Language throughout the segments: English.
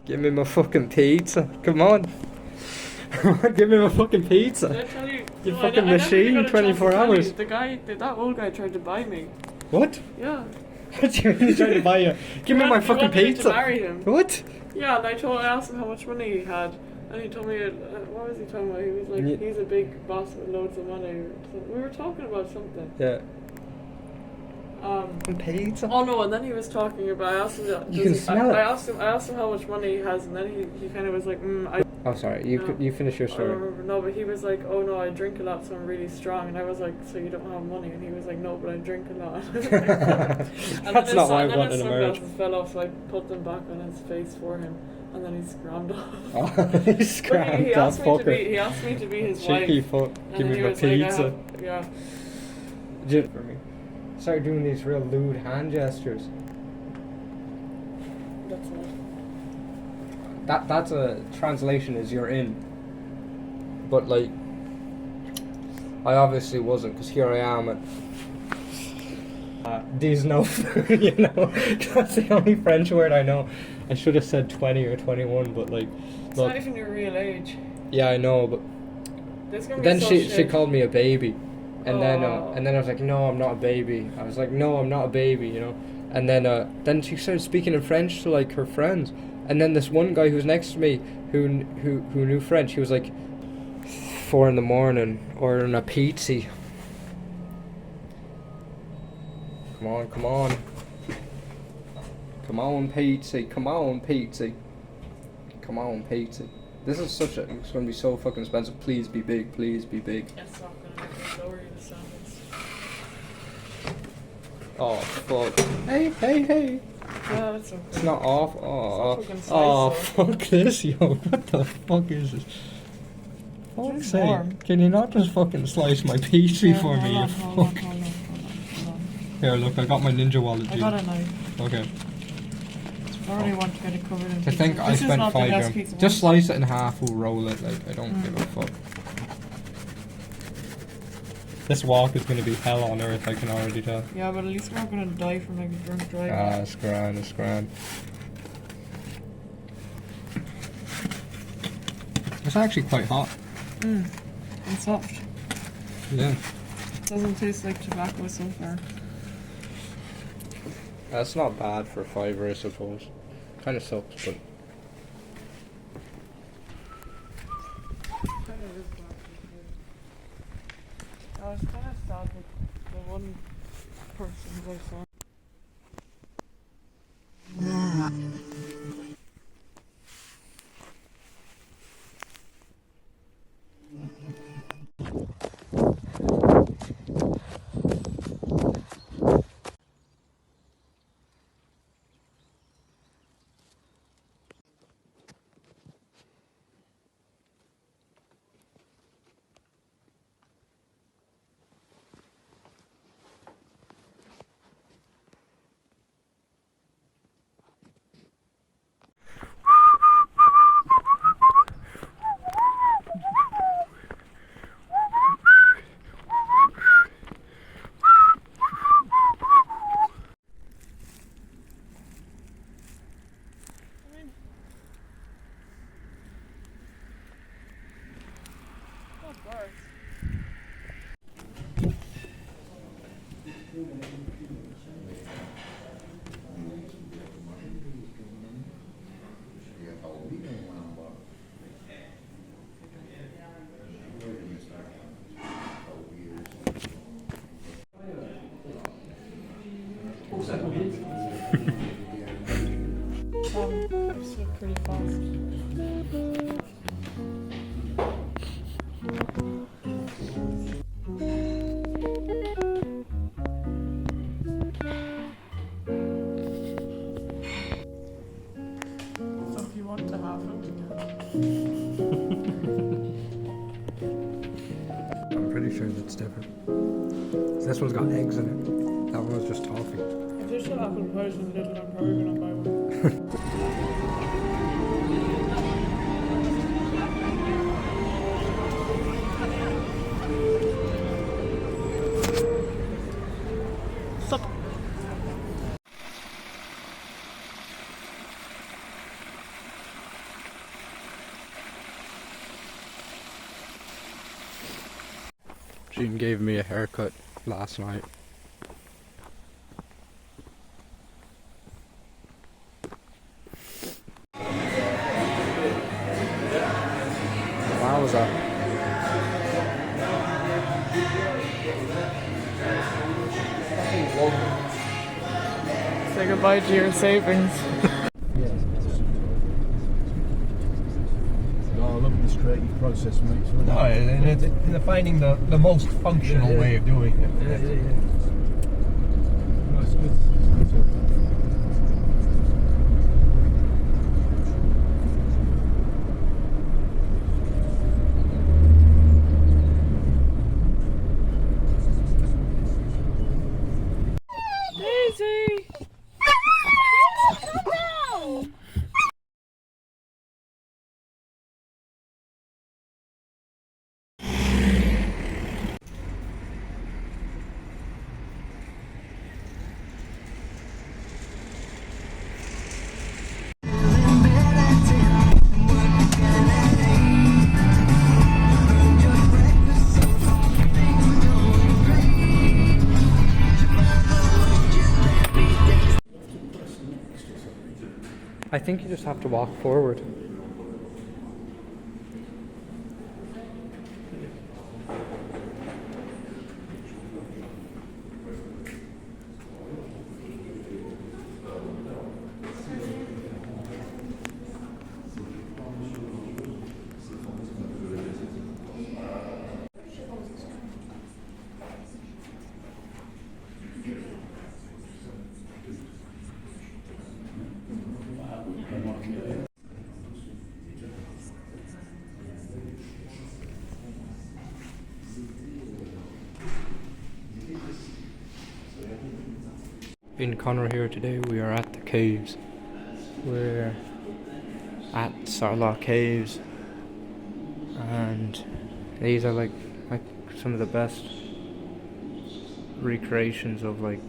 Give me my fucking pizza. Come on. Give me my fucking pizza. Did I tell you? You No, fucking I never machine, got a chance to 24 tell hours. you. The guy, that old guy tried to buy me. What? Yeah. What do you mean he's trying to buy you? Give me my He fucking wanted me pizza. to marry him. What? Yeah, and I asked him how much money he had, and he told me, what was he talking about? He was like, Yeah. he's a big boss with loads of money. Or something. We were talking about something. Yeah. Pizza? Oh no, and then he was talking about, I asked him, You can smell it. I asked him how much money he has, and then he kind of was like, Oh, sorry. You finish your I don't story. remember, no, but he was like, oh no, I drink a lot, so I'm really strong. And I was like, so you don't have money? And he was like, no, but I drink a lot. That's not what I want in a marriage. And then his sunglasses fell off, so I put them back on his face for him. And then he scrammed off. Oh, he scrammed he off, fucker. He asked me to be his Cheeky wife. fuck. And Give then me he my was like, pizza. yeah. Did for me. Start doing these real lewd hand gestures. That's it. That's a translation is you're in. But like, I obviously wasn't, because here I am at these no, you know, that's the only French word I know. I should have said 20 or 21, but like, It's look, not even your real age. yeah, I know, but This is gonna be then so she shit. called me a baby, and then Oh. I was like, no, I'm not a baby. I was like, no, I'm not a baby, you know. And then she started speaking in French to like her friends, and then this one guy who was next to me who knew French, he was like, 4 a.m, ordering a pizza. Come on, come on. Come on, pizza. Come on, pizza. Come on, pizza. This is it's gonna be so fucking expensive. Please be big, please be big. It's not gonna make me lower your standards. Oh, fuck. Hey. Yeah, it's okay. It's not off. Oh, It's not fucking oh, slice, fuck this, yo. What the fuck is this? Fuck's It's sake. warm. Can you not just fucking slice my pastry Here, for me, you hold on, fuck? hold on. Here, look, I got my ninja wallet, I dude. got a knife. Okay. I already want to get it covered in pizza. I think I This is spent not the £5. best pizza Just one. slice it in half, we'll roll it, like, I don't give a fuck. This walk is gonna be hell on earth, I can already tell. Yeah, but at least we're not gonna die from like a drunk driver. Ah, it's grand, it's grand. It's actually quite hot. And soft. Yeah. Doesn't taste like tobacco so far. That's not bad for £5, I suppose. Kinda sucks, but... I was kind of sad with the one person I saw. It's pretty fast. So if you want to have it, you can. I'm pretty sure that's different. This one's got eggs in it. That one was just toffee. If there's still apple pies in Lidl, I'm probably gonna buy one. Stop. Jean gave me a haircut last night. Wowza. Say goodbye to your savings. No, I love this creative process, mate. It's really No, and they're finding the most functional way of doing it. No, it's good. It's good. Daisy! I think you just have to walk forward. In Connor here today, we are at the caves. We're at Sarlaw Caves, and these are like some of the best recreations of like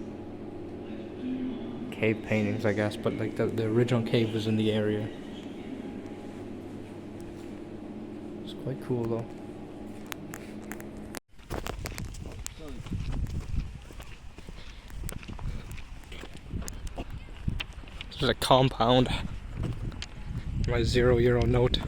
cave paintings, I guess. But like the original cave was in the area. It's quite cool though. There's a compound. My €0 note.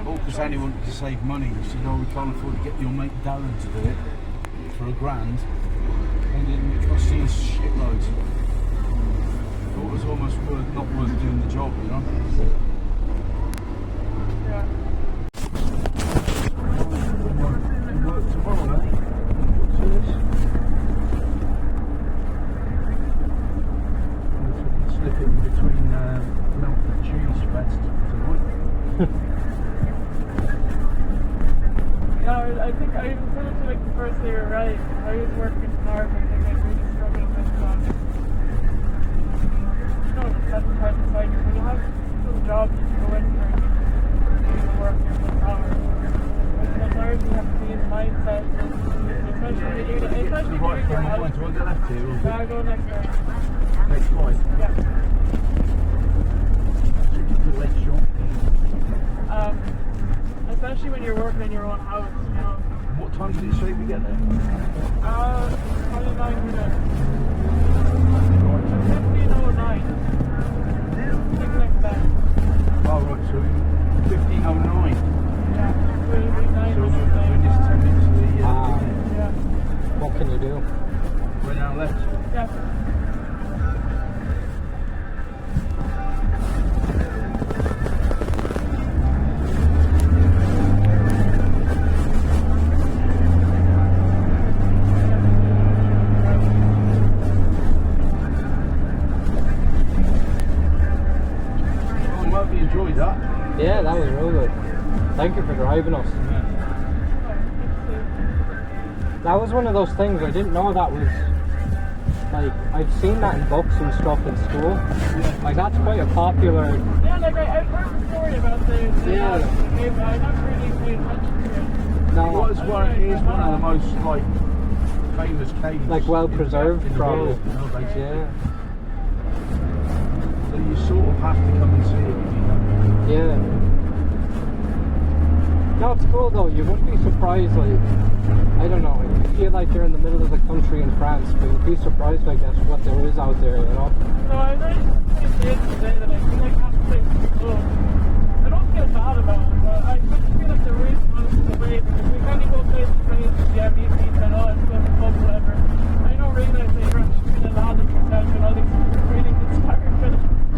Oh, because Annie wanted to save money. She said, oh, we can't afford to get your mate Darren to do it for £1,000. And it cost us shitloads. Thought it was almost not worth doing the job, you know? Yeah. Work tomorrow, eh? See this? Slip it in between melted cheese fest tonight. Yeah, I think I even said it to like the first day you arrived. I was working in Norfolk and I really struggled with just at the time decide when you have some jobs you can go in for and you work your 6 hours. But sometimes you have to be in the mindset, especially when you do it, especially when you're Do I go left here or yeah, go next way. next right? Yeah. The leg shot. Especially when you're working in your own house, you know. What time did it say we get there? Probably 9 minutes. 15:09. Think like that. Oh, right, so 15:09. Yeah, we'll be 9 So minutes we're late. just 10 minutes to the Yeah. What can you do? we're now left. Yeah. Oh, I hope you enjoyed that. Yeah, that was real good. Thank you for driving us. That was one of those things I didn't know that was like I've seen that in books and stuff in school. Like that's quite a popular. Yeah, like I've heard the story about the Yeah. cave, but I never really paid attention to it. No, It is one of the most like famous caves. like well preserved in the probably. world, you know, basically. Yeah. So you sort of have to come and see it if you don't. Yeah. No, it's cool though. You won't be surprised, like, I don't know, you feel like you're in the middle of the country in France, but you'd be surprised, I guess, what there is out there, you know? No, I really appreciate today that I feel like I have to take slow. I don't feel bad about it, but I just feel like there is honest in the way because we kind of go place to place, yeah, meet people and all that stuff, pub, whatever. I don't realise that you're actually feeling a lot of yourself and all these really good starters.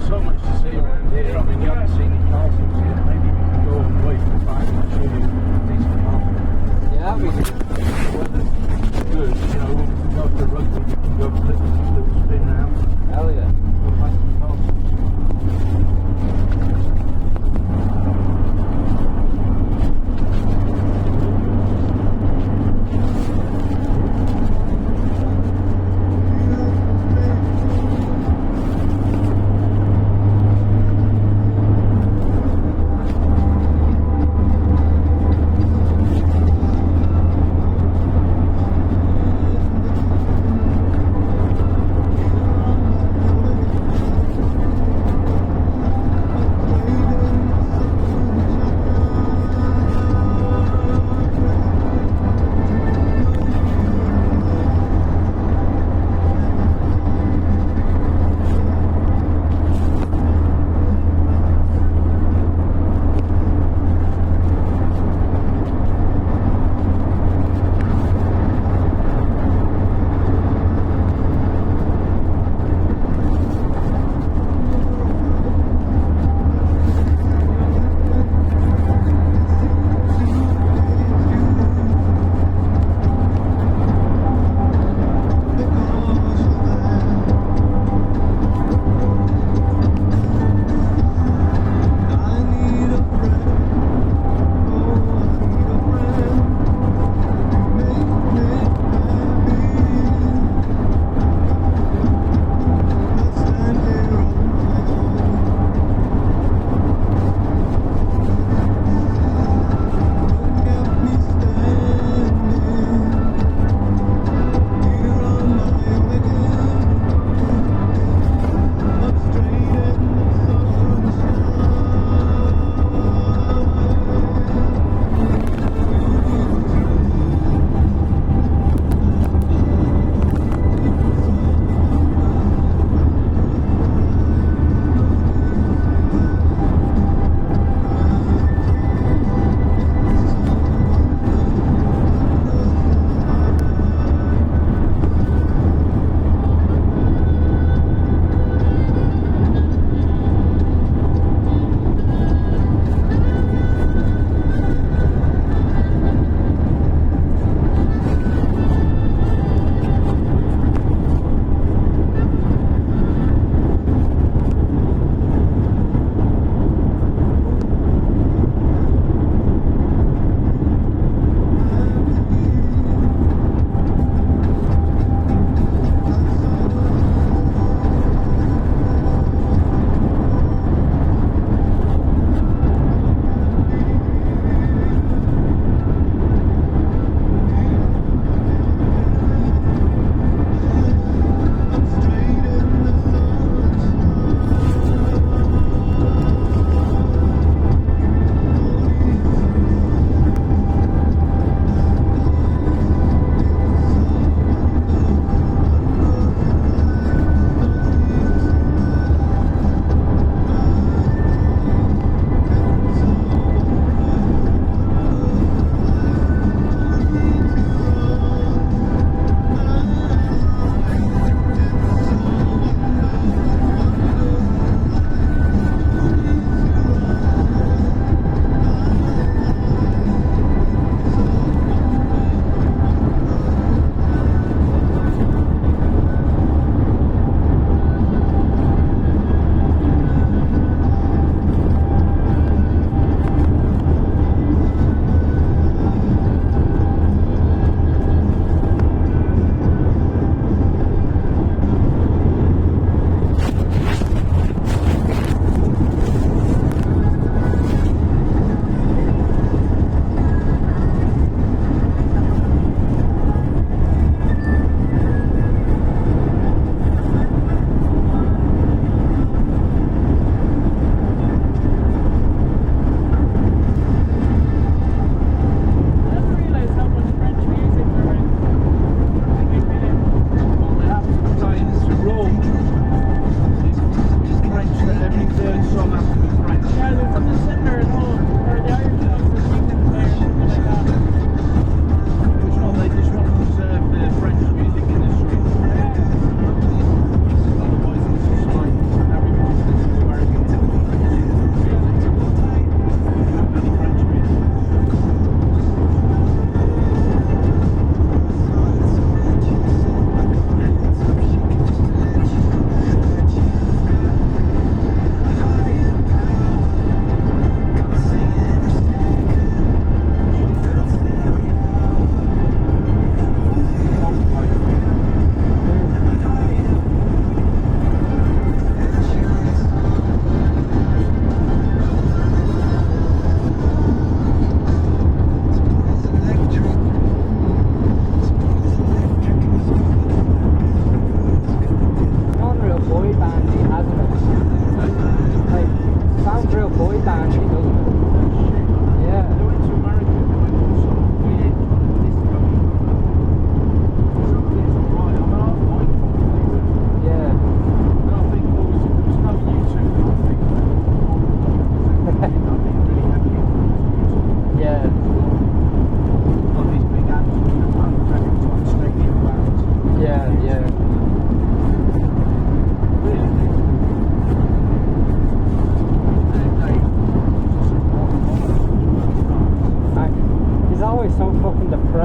So much to see around here. I mean, you haven't seen the castles yet. Maybe we can go away from the back and show you a decent market. Yeah, we do. Weather's good, you know, we can go to rugby, we can go to little spin round. Hell yeah. Go back to the castle.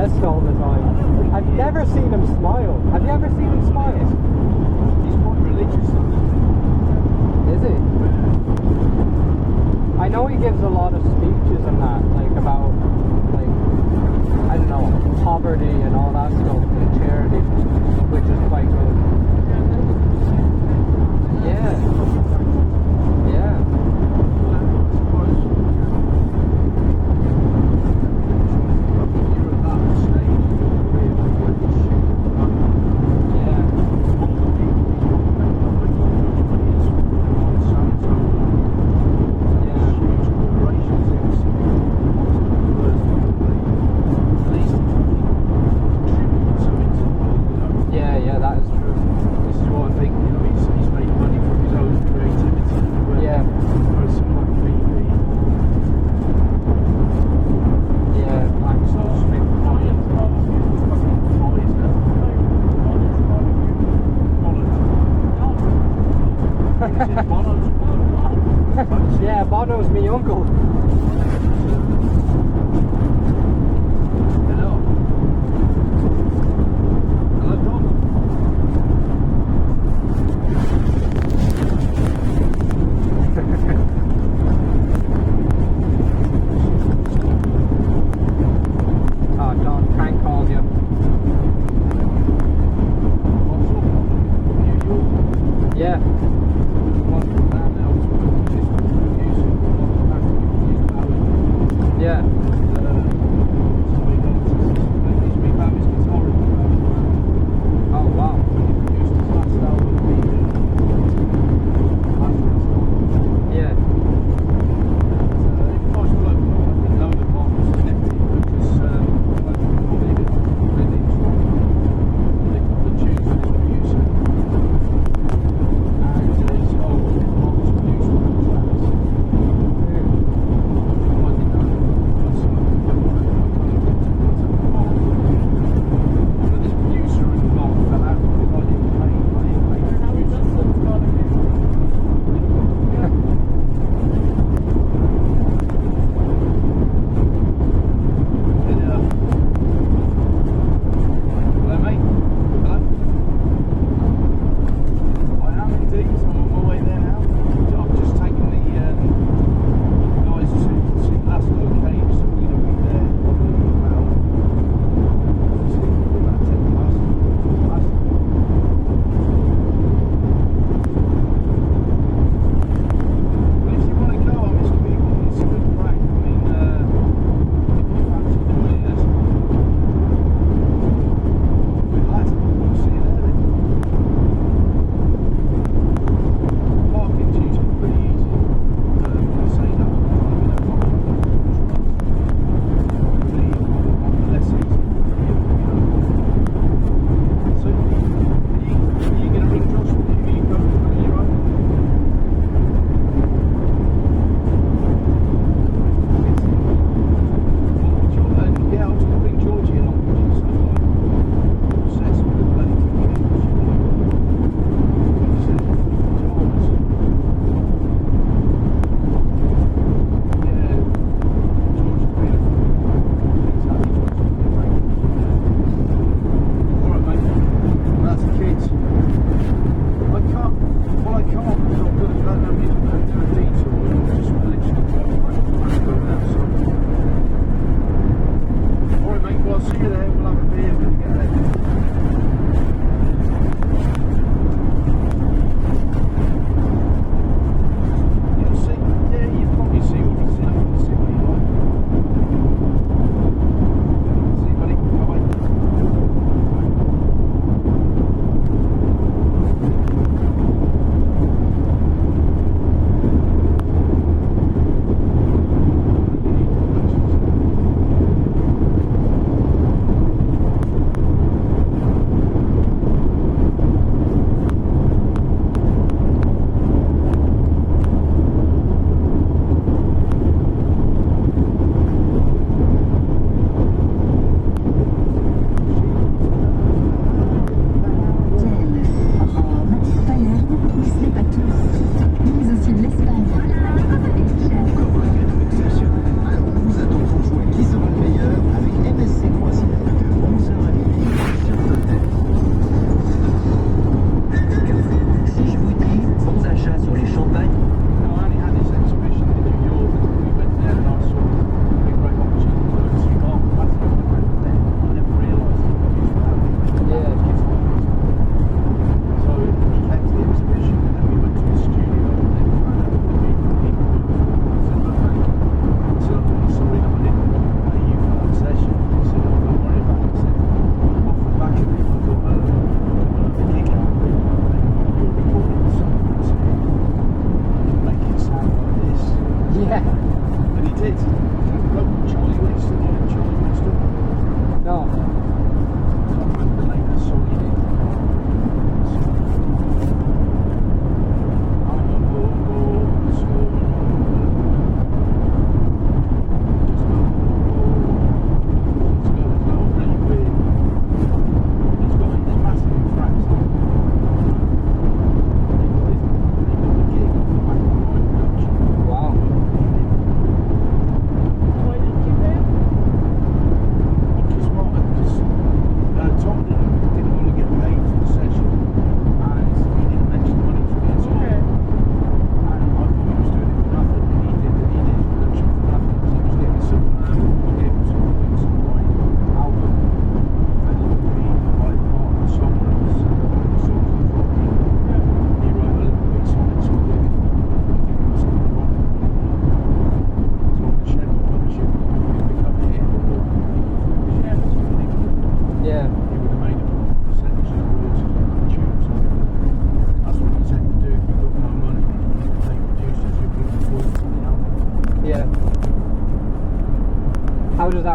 depressed all the time. I've never seen him smile. Have you ever seen him smile? He's quite religious. Is he? I know he gives a lot of speeches and that, like about, like, I don't know, poverty and all that stuff and charity, which is quite good. Yeah. Yeah. Yeah, Bono's me uncle. Hello. Hello, Tom. Oh, Don, prank called you. Yeah. Yeah. Oh, wow. Yeah.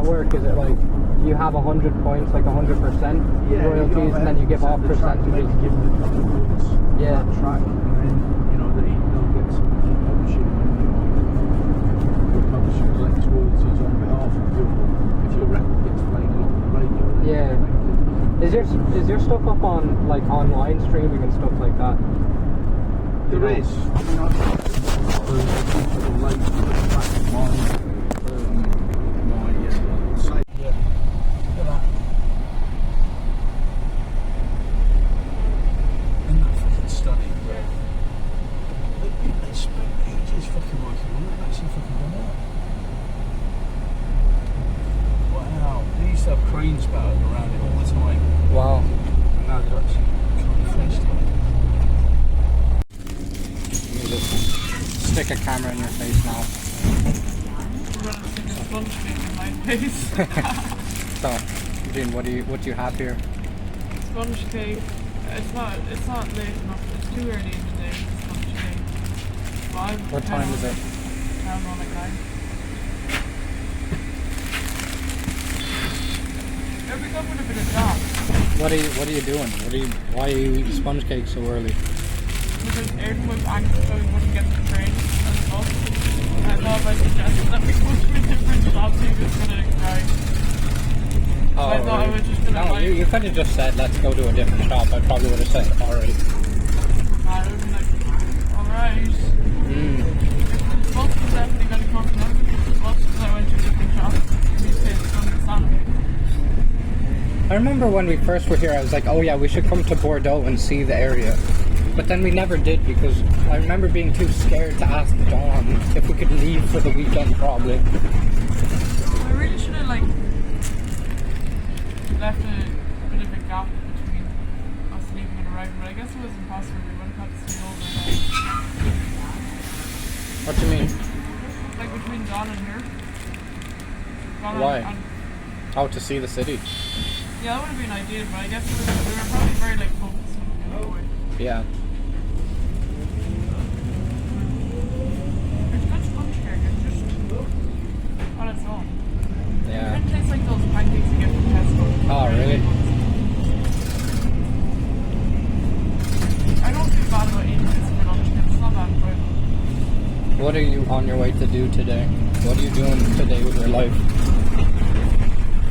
that work? Is it like you have 100 points, like 100% royalties, and then you give off percentages? They give the rewards on Yeah. that track, and then they'll get some publishing when your publisher collects royalties on behalf of if your record gets played a lot on the radio. Then Yeah. Is your stuff up on like online streaming and stuff like that? There is. I mean, I've got people late to the track of my site. Yeah. Look at that. Isn't that fucking stunning? They spent ages fucking working on it. They've actually fucking done it. Wow. They used to have cranes about around it all the time. Wow. Now they've actually kind of finished it. Just stick a camera in your face now. We're gonna stick a sponge cake in my face. So, Jean, what do you have here? Sponge cake. It's not late enough. It's too early in the day for sponge cake. But What time is it? Down on at 9. It'll be good with a bit of dark. What are you doing? Why are you eating sponge cake so early? Because Ayrton was anxious so he wouldn't get the train and the bus. And I thought if I suggested that we go to a different shop, he was gonna cry. So I thought I was just gonna No, you could have just said, let's go to a different shop. I probably would have said, alright. I was like, alright. The bus was definitely gonna come to us. The bus because I went to a different shop. We stayed on the Sunday. I remember when we first were here, I was like, oh yeah, we should come to Bordeaux and see the area. But then we never did because I remember being too scared to ask Dawn if we could leave for the weekend probably. I really should have left a bit of a gap between us leaving and arriving, but I guess it was impossible. We would have had to stay overnight. What do you mean? Like between Dawn and her. Dawn Why? And, Oh, to see the city. yeah, that would have been ideal, but I guess we were probably very focused in a way. Yeah. It's good sponge cake, it's just on its own. Yeah. It tastes like those pancakes you get from Tesco. Oh, really? I don't feel bad about eating this for lunch, it's not that good. What are you on your way to do today? What are you doing today with your life?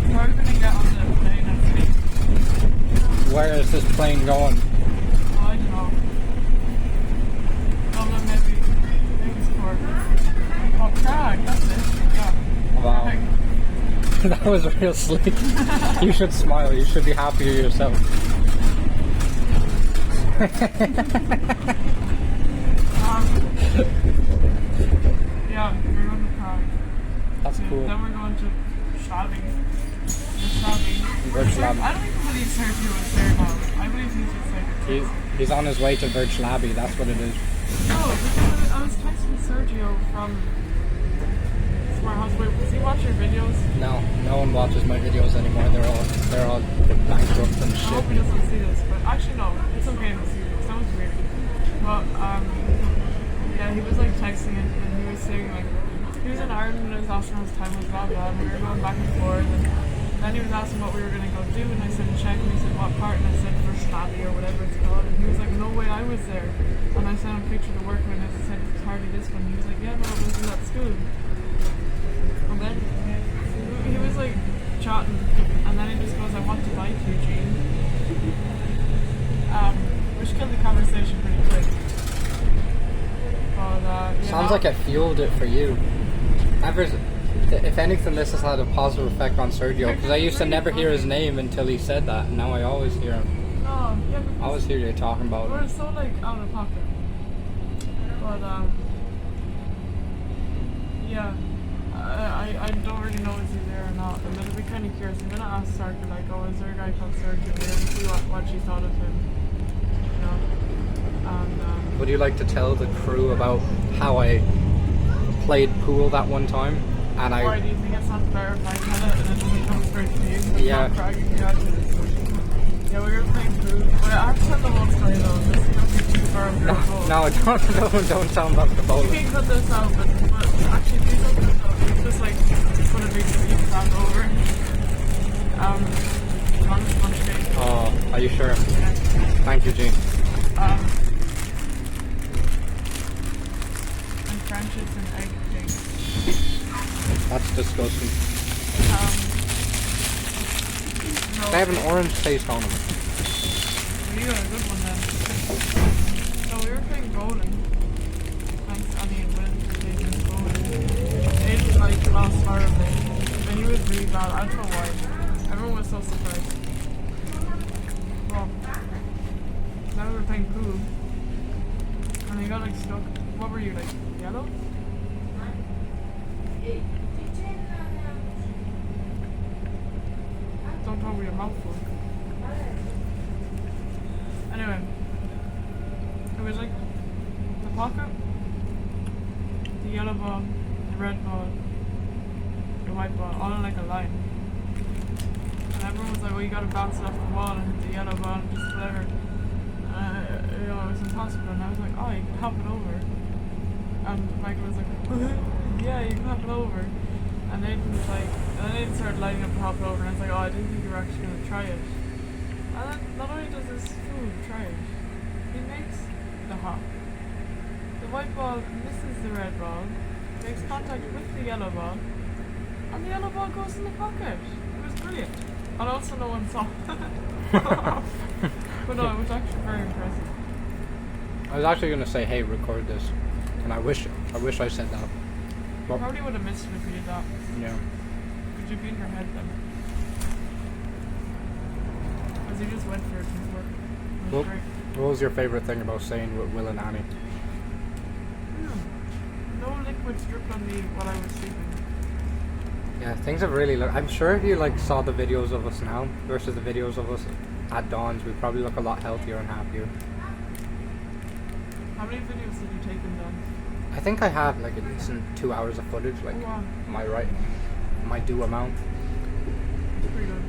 We're going to get on the plane and sleep. Where is this plane going? I don't know. Dublin maybe it's for Prague, that's it. Yeah. Wow. Prague. That was real slick. You should smile. You should be happy with yourself. Yeah, we're going to Prague. That's Yeah, cool. then we're going to Shabby. Virtual I don't even believe Sergio is there now. I believe he's just like He's on his way to Virtual Abbey. That's what it is. No, because I was texting Sergio from Smart House. Wait, does he watch your videos? No, no one watches my videos anymore. They're all bankrupt and I shit. hope he doesn't see this, but actually no, it's okay to see this. That was weird. But yeah, he was like texting and he was saying like he was in Ireland and he was asking how his time was blah blah, and we were going back and forth. And then he was asking what we were gonna go do, and I said Czech, and he said what part, and I said First Abbey or whatever it's called, and he was like, no way, I was there. And I sent him a picture of the work when I said it's hardly this one. He was like, yeah, no, it wasn't at school. And then he was like chatting, and then he just goes, I want to bite you, Jean. Which killed the conversation pretty quick. But yeah, Sounds like it fueled it for you. If anything, this has had a positive effect on Sergio because I used to never hear his name until he said that, and now I always hear him. oh yeah, I always hear you talking about we're him. so like out of pocket. But yeah, I don't really know if he's there or not. And then I'd be kind of curious. I'm gonna ask Sarka like, oh, is there a guy called Sergio there, and see what she thought of him. You know. And Would you like to tell the crew about how I played pool that one time? And why do you think it's not fair if I tell it and then we come straight to you? Yeah. Not bragging you out to this. Yeah, we were playing pool. But I have to tell the whole story though. This is going to be too far of your fault. No, don't tell him about the You bowling. can cut this out, but actually, if you cut this out, it's just like put a you found over. On the sponge cake. Oh, are you sure? Yeah. Thank you, Jean. And French's and egg cake. That's disgusting. No, They have an orange taste on them. you got a good one then. No, we were playing bowling. Thanks, Annie and Will, for taking us bowling. It like lost horribly. But he was really bad. I don't know why. Everyone was so surprised. Well, now we were playing pool. And he got like stuck. What were you like? Yellow? Don't talk with your mouth full. Anyway, it was like the pocket, the yellow ball, the red ball, the white ball, all in like a line. And everyone was like, well, you gotta bounce it off the wall and hit the yellow ball and just whatever. You know, it was impossible. And I was like, oh, you can hop it over. And Michael was like, yeah, you can hop it over. And Nathan was like, and then Nathan started lighting up to hop it over. And I was like, oh, I didn't think you were actually gonna try it. And then not only does this fool try it, he makes the hop. The white ball misses the red ball, makes contact with the yellow ball, and the yellow ball goes in the pocket. It was brilliant. And also no one saw. But no, it was actually very impressive. I was actually gonna say, hey, record this, and I wish I said that. You But, probably would have missed it if you did that. yeah. Could you be in your head then? Because you just went for it before. It was Well, great. what was your favorite thing about staying with Will and Annie? No liquid dripped on me while I was sleeping. Yeah, things have really looked. I'm sure if you like saw the videos of us now versus the videos of us at Dawn's, we probably look a lot healthier and happier. How many videos have you taken then? I think I have like a decent 2 hours of footage. Like, Oh, wow. am I right? My due amount. Pretty good.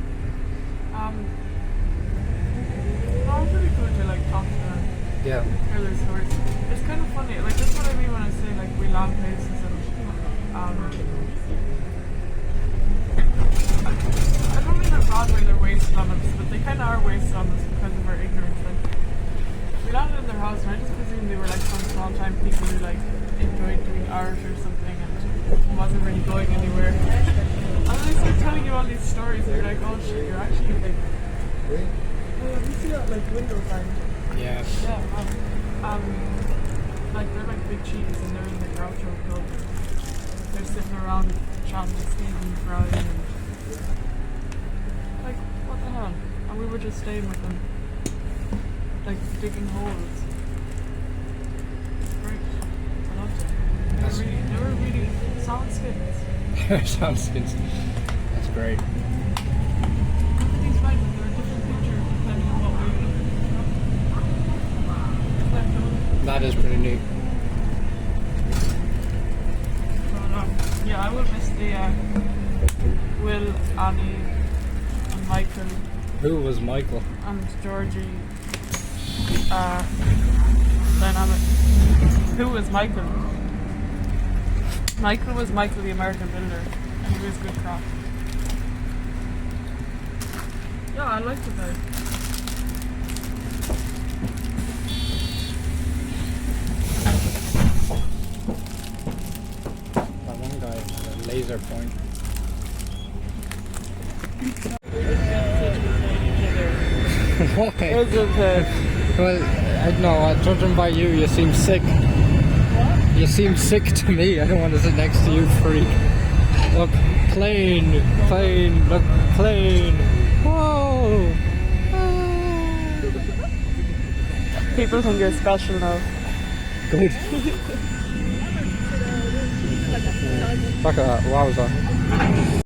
No, it's really good to like talk to them, Yeah. hear their stories. It's kind of funny, like that's what I mean when I say like we land places and I don't mean in a bad way they're wasted on us, but they kind of are wasted on us because of our ignorance. Like we landed in their house and I just presumed they were like some small time people who like enjoyed doing art or something and wasn't really going anywhere. And then they start telling you all these stories and you're like, oh shit, you're actually like, you see that like window thing? Yeah. Yeah, like they're like big cheese and they're in the Groucho Club. They're sitting around chatting to Steve and Fry and like, what the hell? And we were just staying with them, like digging holes. Great, I loved it. They were really solid skins. Sounds good. That's great. Look at these vibes, they're a different picture depending on what we That is pretty neat. Yeah, I will miss the Will, Annie, and Michael, Who was Michael? and Georgie dynamic. Who was Michael? Michael was Michael the American Builder, and he was good craft. Yeah, I liked it though. That one guy had a laser point. Why? Isn't it? Well, no, judging by you, you seem sick. What? You seem sick to me. I don't want to sit next to you, freak. Look, plane, look, plane. Whoa! People think you're special now. Good. Look at that, wowza.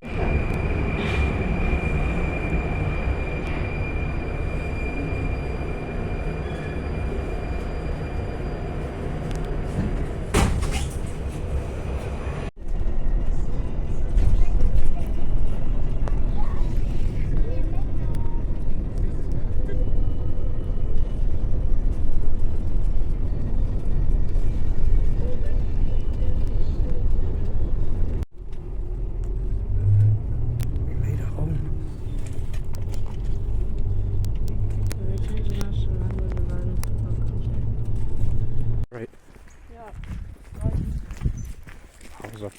though.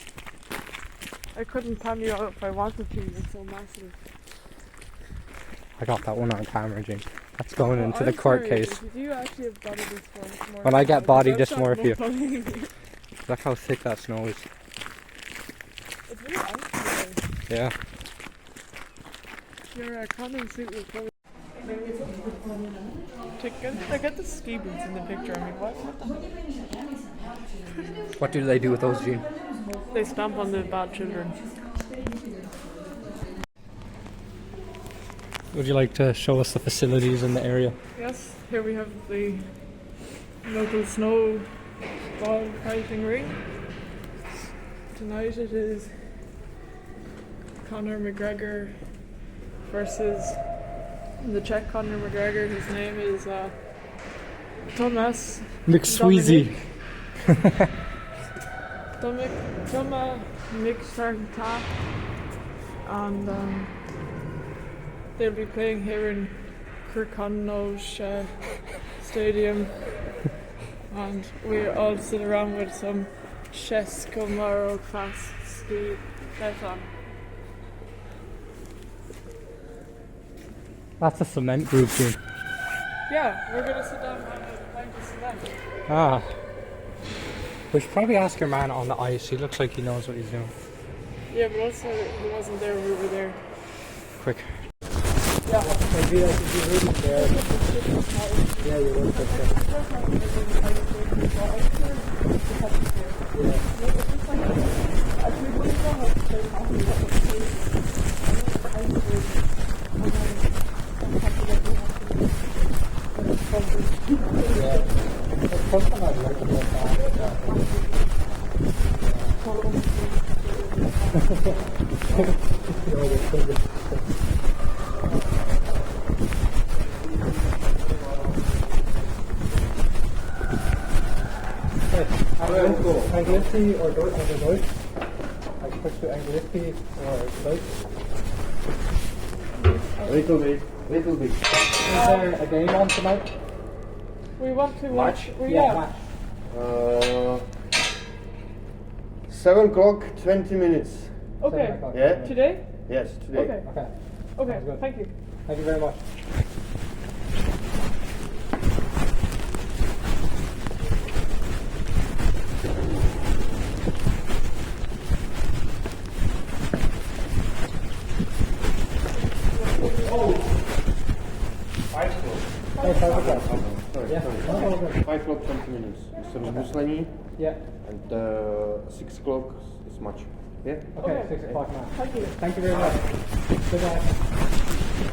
I couldn't pan you out if I wanted to, you're so massive. I got that one on camera, Jane. That's going Oh, into the I'm court sorry, case. did you actually have body dysmorphia? When I get body I've got dysmorphia. no money. Look how thick that snow is. It's really icy today. Yeah. Your condom suit was probably... I get the ski boots in the picture. I mean, what the What do they do with those, Gene? They stamp on the bad children. Would you like to show us the facilities in the area? Yes, here we have the local snow ball fighting ring. Tonight it is Conor McGregor versus the Czech Conor McGregor. His name is Thomas McSweezy. Thomas McSarta, and they'll be playing here in Kirkconnell Stadium, and we all sit around with some Česko Maro class ski on. That's a cement group, Gene. Yeah, we're gonna sit down and have a pint of cement. Ah. We should probably ask your man on the ice. He looks like he knows what he's doing. Yeah, but also he wasn't there when we were there. Quick. Yeah. Maybe I should be reading there. Yeah, you will. Anglisti or Deutsch? I switch to Anglisti or Deutsch? Little bit. Is there a game on tonight? We want to watch. Match. 7 o'clock, 20 minutes. Okay. Yeah? Today? Yes, today. Okay. Okay. Okay. Sounds good. Thank you. Thank you very much. Five o'clock. Hey, 5 o'clock. Sorry, Yeah. sorry. 5 o'clock, 20 minutes. Mr. Muslani, Yeah. and 6 o'clock is match. Yeah? Okay, Okay. 6 o'clock now. Thank you. Thank you very much. Goodbye.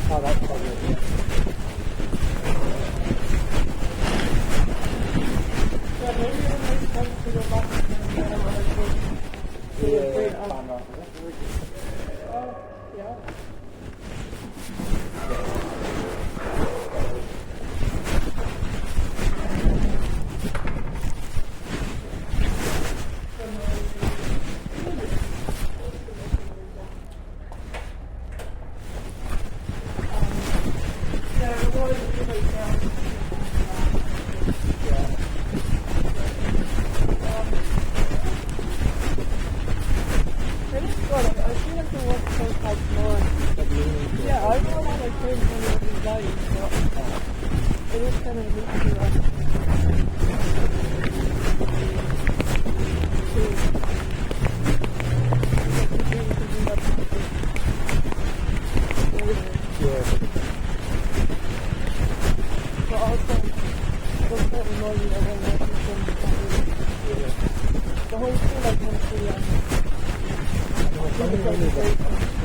Oh, that's probably it. Yeah. Yeah, maybe it makes sense to go back and get another good. Yeah.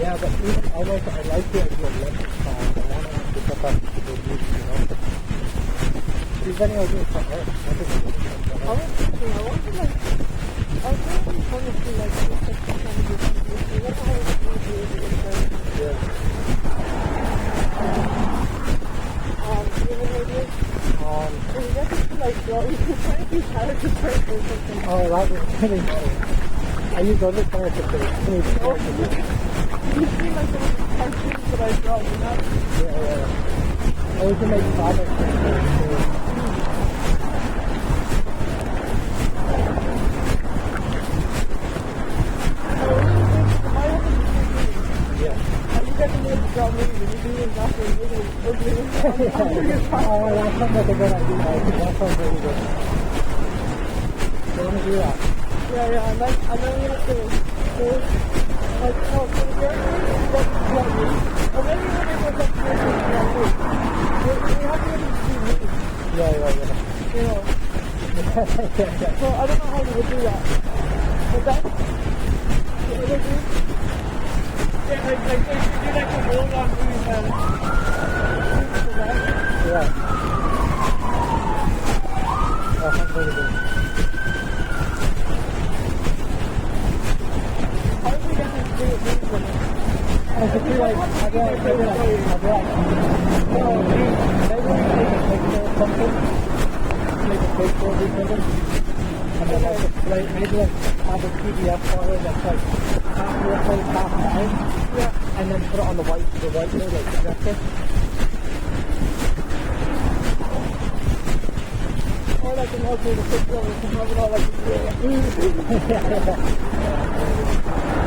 Yeah, but even I like the idea of your electric car. I want to put that to the music, you know. Do you have any idea for her? Oh, that was really funny. Are you good at character? You seem like those cartoons that I draw, you know? Yeah. I can make comics. Yeah. You get to be able to draw movies and you do exactly ugly. Oh, that sounds like a good idea. That sounds really good. So let me do that. Yeah, and then we have to go, like, no, for the very first you get to draw movies, or maybe when I go up to draw movies, we have to be able to see movies, Yeah. you know. So I don't know how we would do that. But that's, what would I do? Yeah, like if you do like a roll on movies and for that. Yeah. That sounds really good. How do we get to do it movies with it? I could be like, I'd be like, no, maybe we take a picture or something. Take a picture of each other. And then like display, maybe like have a PDF file that's like half your face, half mine. Yeah. And then put it on the whiteboard, like projector. Or like an upload a picture of it and have it all like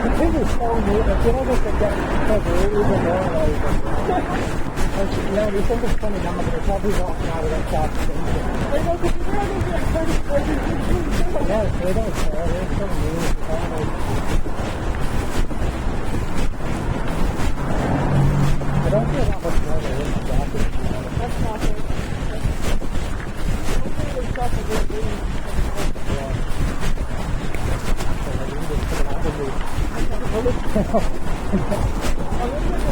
The thing is so neat, I feel like I could get even more like, you think it's funny now, but it's probably walking out of that shop. I know, because you're not going to be like 30, 40, 50, Yeah, they don't care, they're so neat. I don't feel that much more than in my jacket. That's not it. Hopefully they stop a good reading. Yeah. So I need to put it out of me. I wish I could have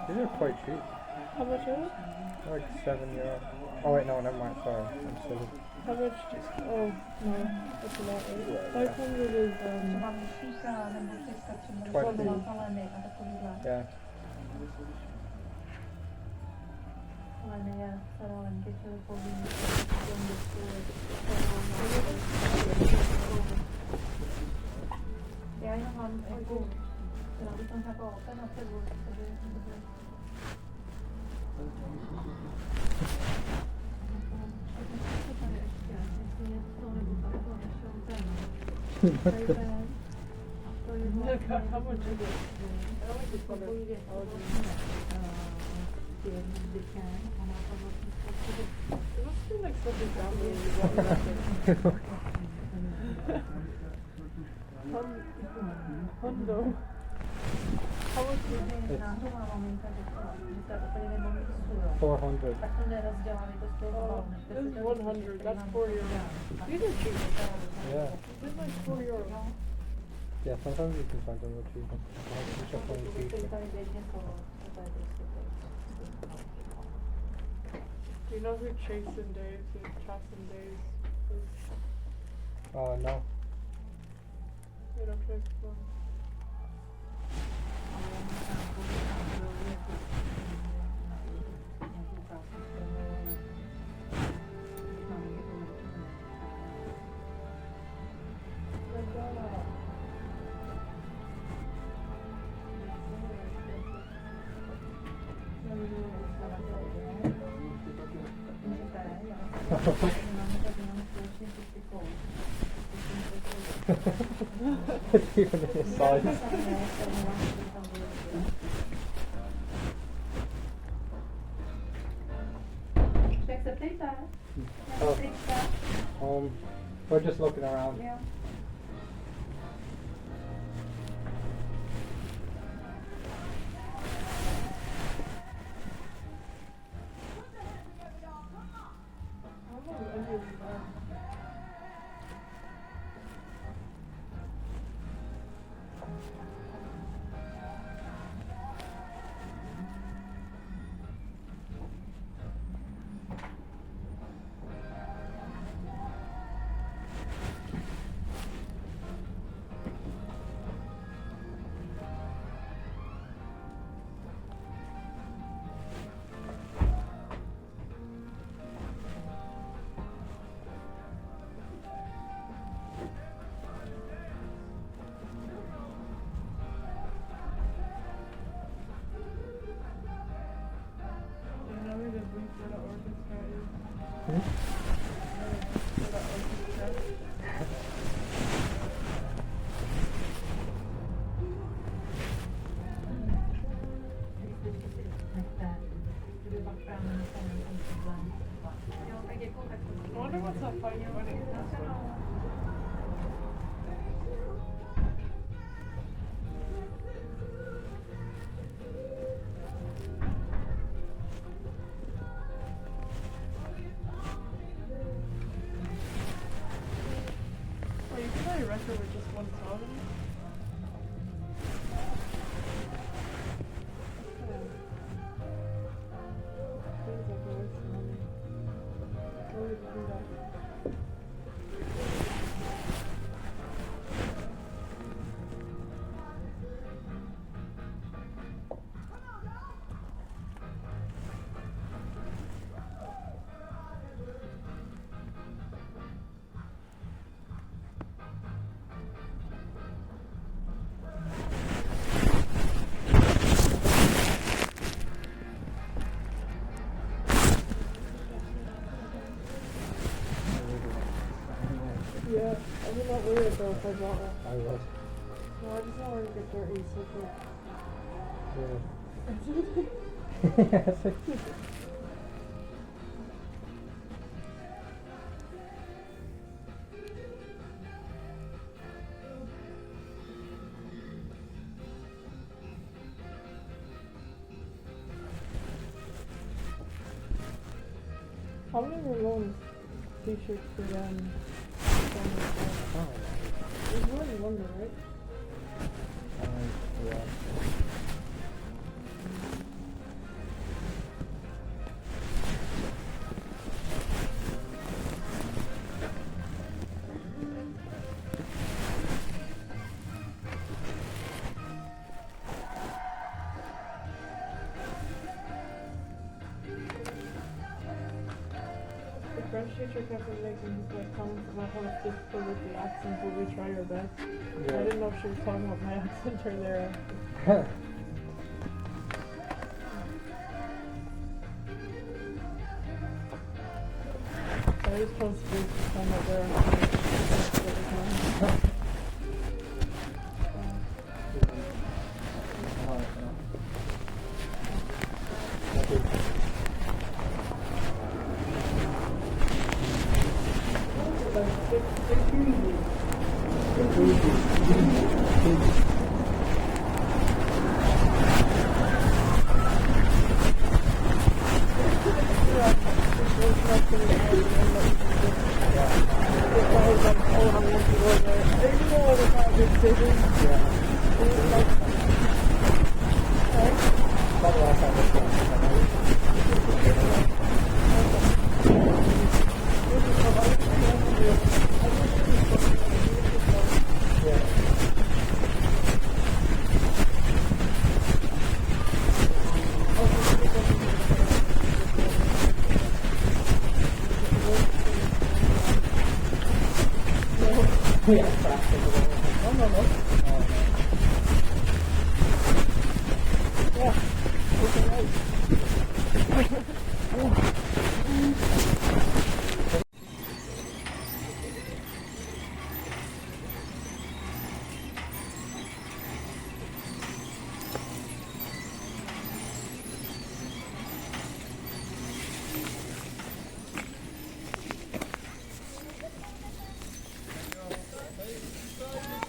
These are quite cheap. How much is it? Like €7. Oh wait, no, never mind. Sorry, I'm silly. How much? Oh, no. That's a lot. Right? 500 is, 20. Yeah. Já jenom mám jako, já bych tam jako ten na sebu, how much is it? I like this one. It must be like something family in the Hundo. How much is it? 400. This is 100. That's €4. These are cheap. Yeah. This is like €4. Yeah, sometimes you can find them real cheap. Like, shop on cheap. Do you know who Chasen Days is? Chasen Days is? No. You don't play for It's even in his size. Oh. We're just looking around. Yeah. find your money. Oh, you can buy a record with just one song in it. Feels like a waste of money. Why would you do that? Yeah, I would not worry about if I bought one. I was. No, I just don't want to get dirty, so Yeah. How many were loans? T-shirts for them. There's more than one there, right? Yeah. The French teacher kept making like comments about how it's difficult with the accent, but we try our best. I didn't know if she was talking about my accent or their accent. I was supposed to be talking about their accent.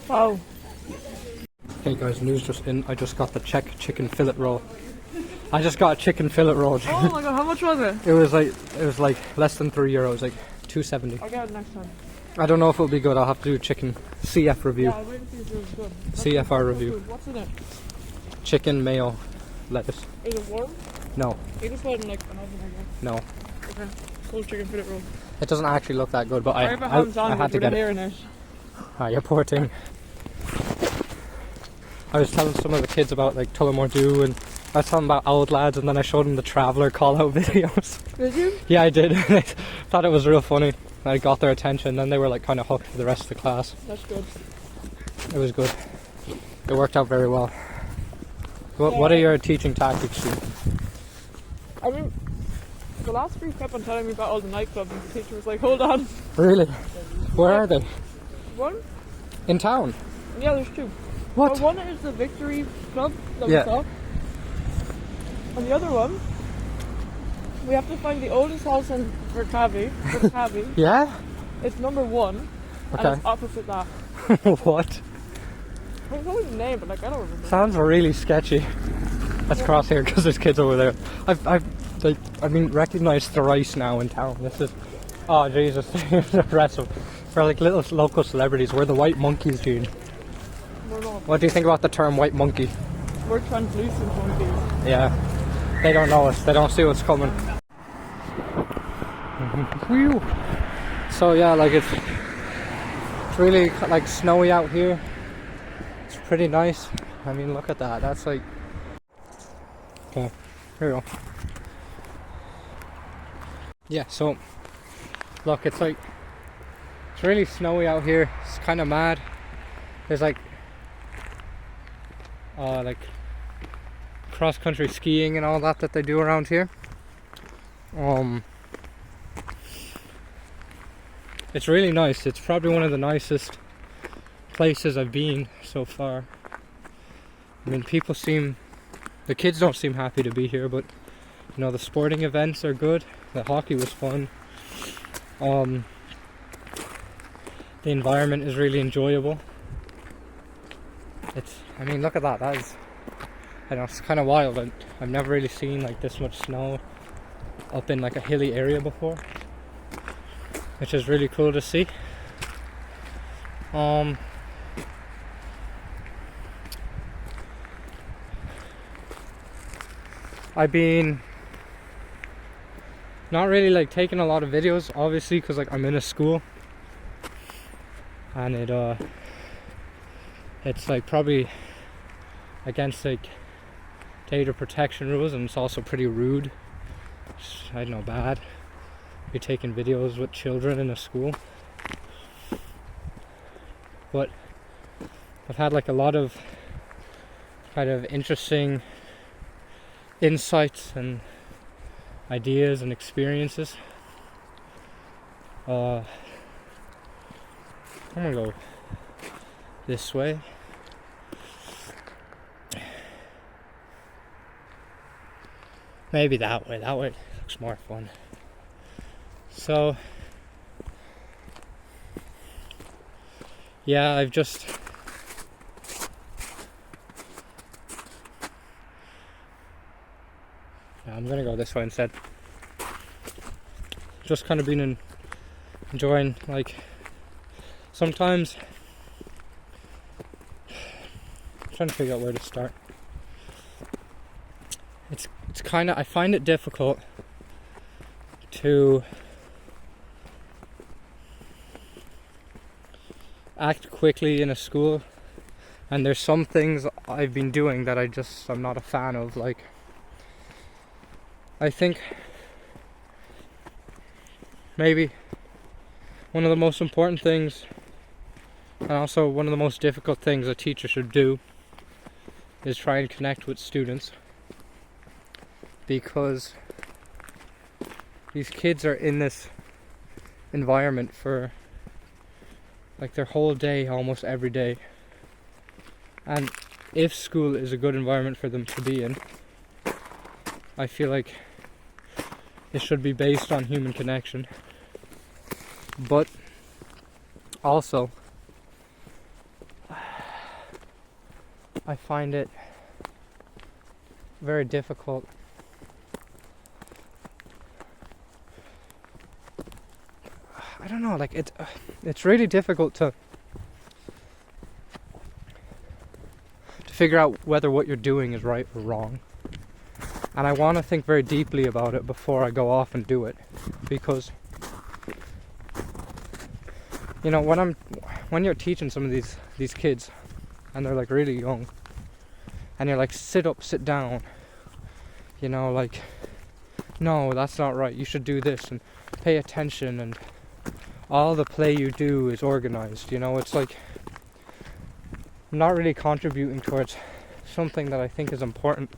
Wow. Hey guys, news just in. I just got the Czech chicken fillet roll. I just got a chicken fillet roll. Oh my god, how much was it? It was like less than €3, like €2.70. I'll get it next time. I don't know if it'll be good. I'll have to do chicken CF review. Yeah, I'll wait and see if it was good. CFR review. What's in it? Chicken, mayo, lettuce. Is it warm? No, You just put it in like an oven, I guess. no. Okay. Cold chicken fillet roll. It doesn't actually look that good, but I have a ham I sandwich had to with get a it. hair in it. Ah, you poor thing. I was telling some of the kids about like Tullamore Dew, and I was telling them about Old Lads, and then I showed them the Traveller call-out videos. Did you? Yeah, I did. They thought it was real funny. I got their attention, then they were like kind of hooked for the rest of the class. That's good. It was good. It worked out very well. What are your teaching tactics, Steve? I mean, the last week kept on telling me about all the nightclubs, and the teacher was like, hold on. Really? Where are they? One? In town? Yeah, there's two. What? Well, one is the Victory Club that Yeah. we saw. And the other one, we have to find the oldest house in Cavi. Yeah? It's number 1. Okay. And it's opposite that. What? There's always a name, but like I don't remember. Sounds really sketcy. Let's cross here because there's kids over there. I've recognised thrice now in town. This is, oh Jesus, it's impressive. We're like little local celebrities. We're the white monkeys, Gene. We're not. What do you think about the term white monkey? We're translucent monkeys. Yeah, they don't know us. They don't see what's coming. Whew. So yeah, like it's really like snowy out here. It's pretty nice. I mean, look at that. That's like. Okay, here we go. Yeah, so look, it's really snowy out here. It's kind of mad. There's like cross country skiing and all that they do around here. It's really nice. It's probably one of the nicest places I've been so far. I mean, the kids don't seem happy to be here, but you know, the sporting events are good. The hockey was fun. The environment is really enjoyable. I mean, look at that. That is, I know, it's kind of wild. I've never really seen like this much snow up in like a hilly area before, which is really cool to see. I've been not really like taking a lot of videos, obviously, because like I'm in a school and it's like probably against like data protection rules, and it's also pretty rude. I don't know, bad. Be taking videos with children in a school. But I've had like a lot of kind of interesting insights and ideas and experiences. I'm gonna go this way. Maybe that way. That way looks more fun. So yeah, I'm gonna go this way instead. Just kind of been enjoying, like, sometimes I'm trying to figure out where to start. It's kind of, I find it difficult to act quickly in a school, and there's some things I've been doing that I'm not a fan of. Like, I think maybe one of the most important things, and also one of the most difficult things a teacher should do, is try and connect with students, because these kids are in this environment for like their whole day, almost every day. And if school is a good environment for them to be in, I feel like it should be based on human connection. But also, I find it very difficult I don't know, like it's really difficult to figure out whether what you're doing is right or wrong. And I want to think very deeply about it before I go off and do it, because you know, when you're teaching some of these kids and they're like really young, and you're like, sit up, sit down, you know, like, no, that's not right, you should do this, and pay attention, and all the play you do is organized, you know, it's like I'm not really contributing towards something that I think is important,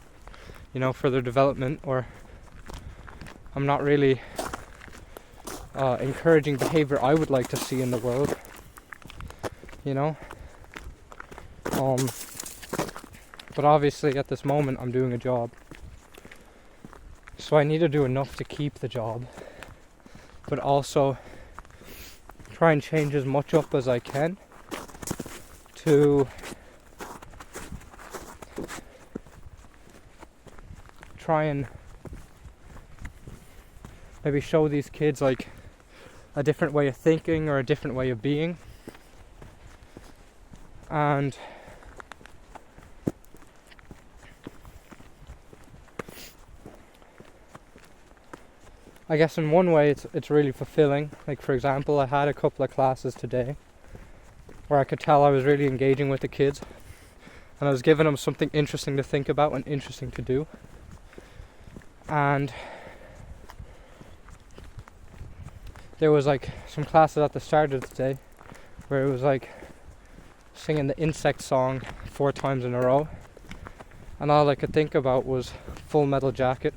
you know, for their development, or I'm not really encouraging behavior I would like to see in the world, you know. But obviously at this moment I'm doing a job, so I need to do enough to keep the job, but also try and change as much up as I can to try and maybe show these kids like a different way of thinking or a different way of being. And I guess in one way it's really fulfilling. Like, for example, I had a couple of classes today where I could tell I was really engaging with the kids, and I was giving them something interesting to think about and interesting to do. And there was like some classes at the start of the day where it was like singing the insect song 4 times in a row, and all I could think about was Full Metal Jacket.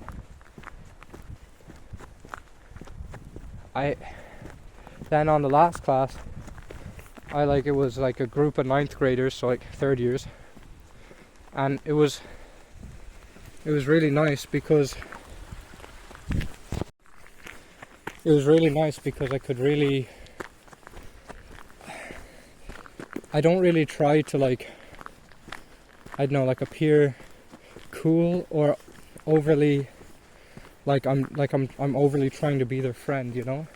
Then on the last class, it was like a group of 9th graders, so like 3rd years, and it was really nice because I could really, I don't really try to like, I don't know, like appear cool or overly I'm overly trying to be their friend, you know,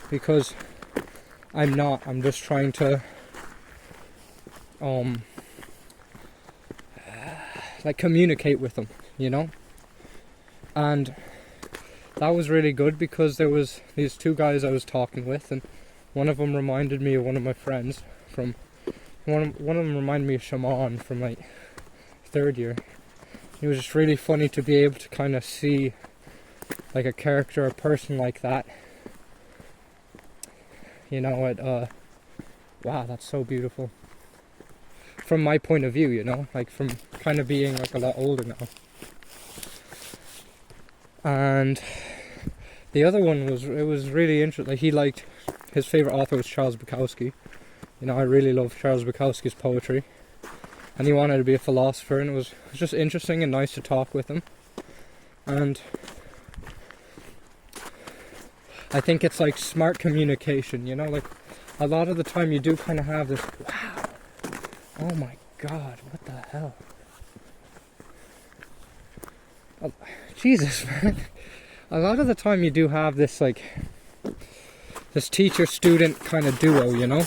because I'm not. I'm just trying to like communicate with them, you know. And that was really good because there was these 2 guys I was talking with, and one of them reminded me of one of my friends from one of them reminded me of Shaman from like 3rd year. It was just really funny to be able to kind of see like a character, a person like that, you know. Wow, that's so beautiful from my point of view, you know, like from kind of being like a lot older now. And the other one was really interesting. Like, he liked, his favorite author was Charles Bukowski. You know, I really love Charles Bukowski's poetry, and he wanted to be a philosopher, and it was just interesting and nice to talk with him. And I think it's like smart communication, you know, like a lot of the time you do kind of have this, wow, oh my god, what the hell, oh, Jesus, man. A lot of the time you do have this like, this teacher-student kind of duo, you know,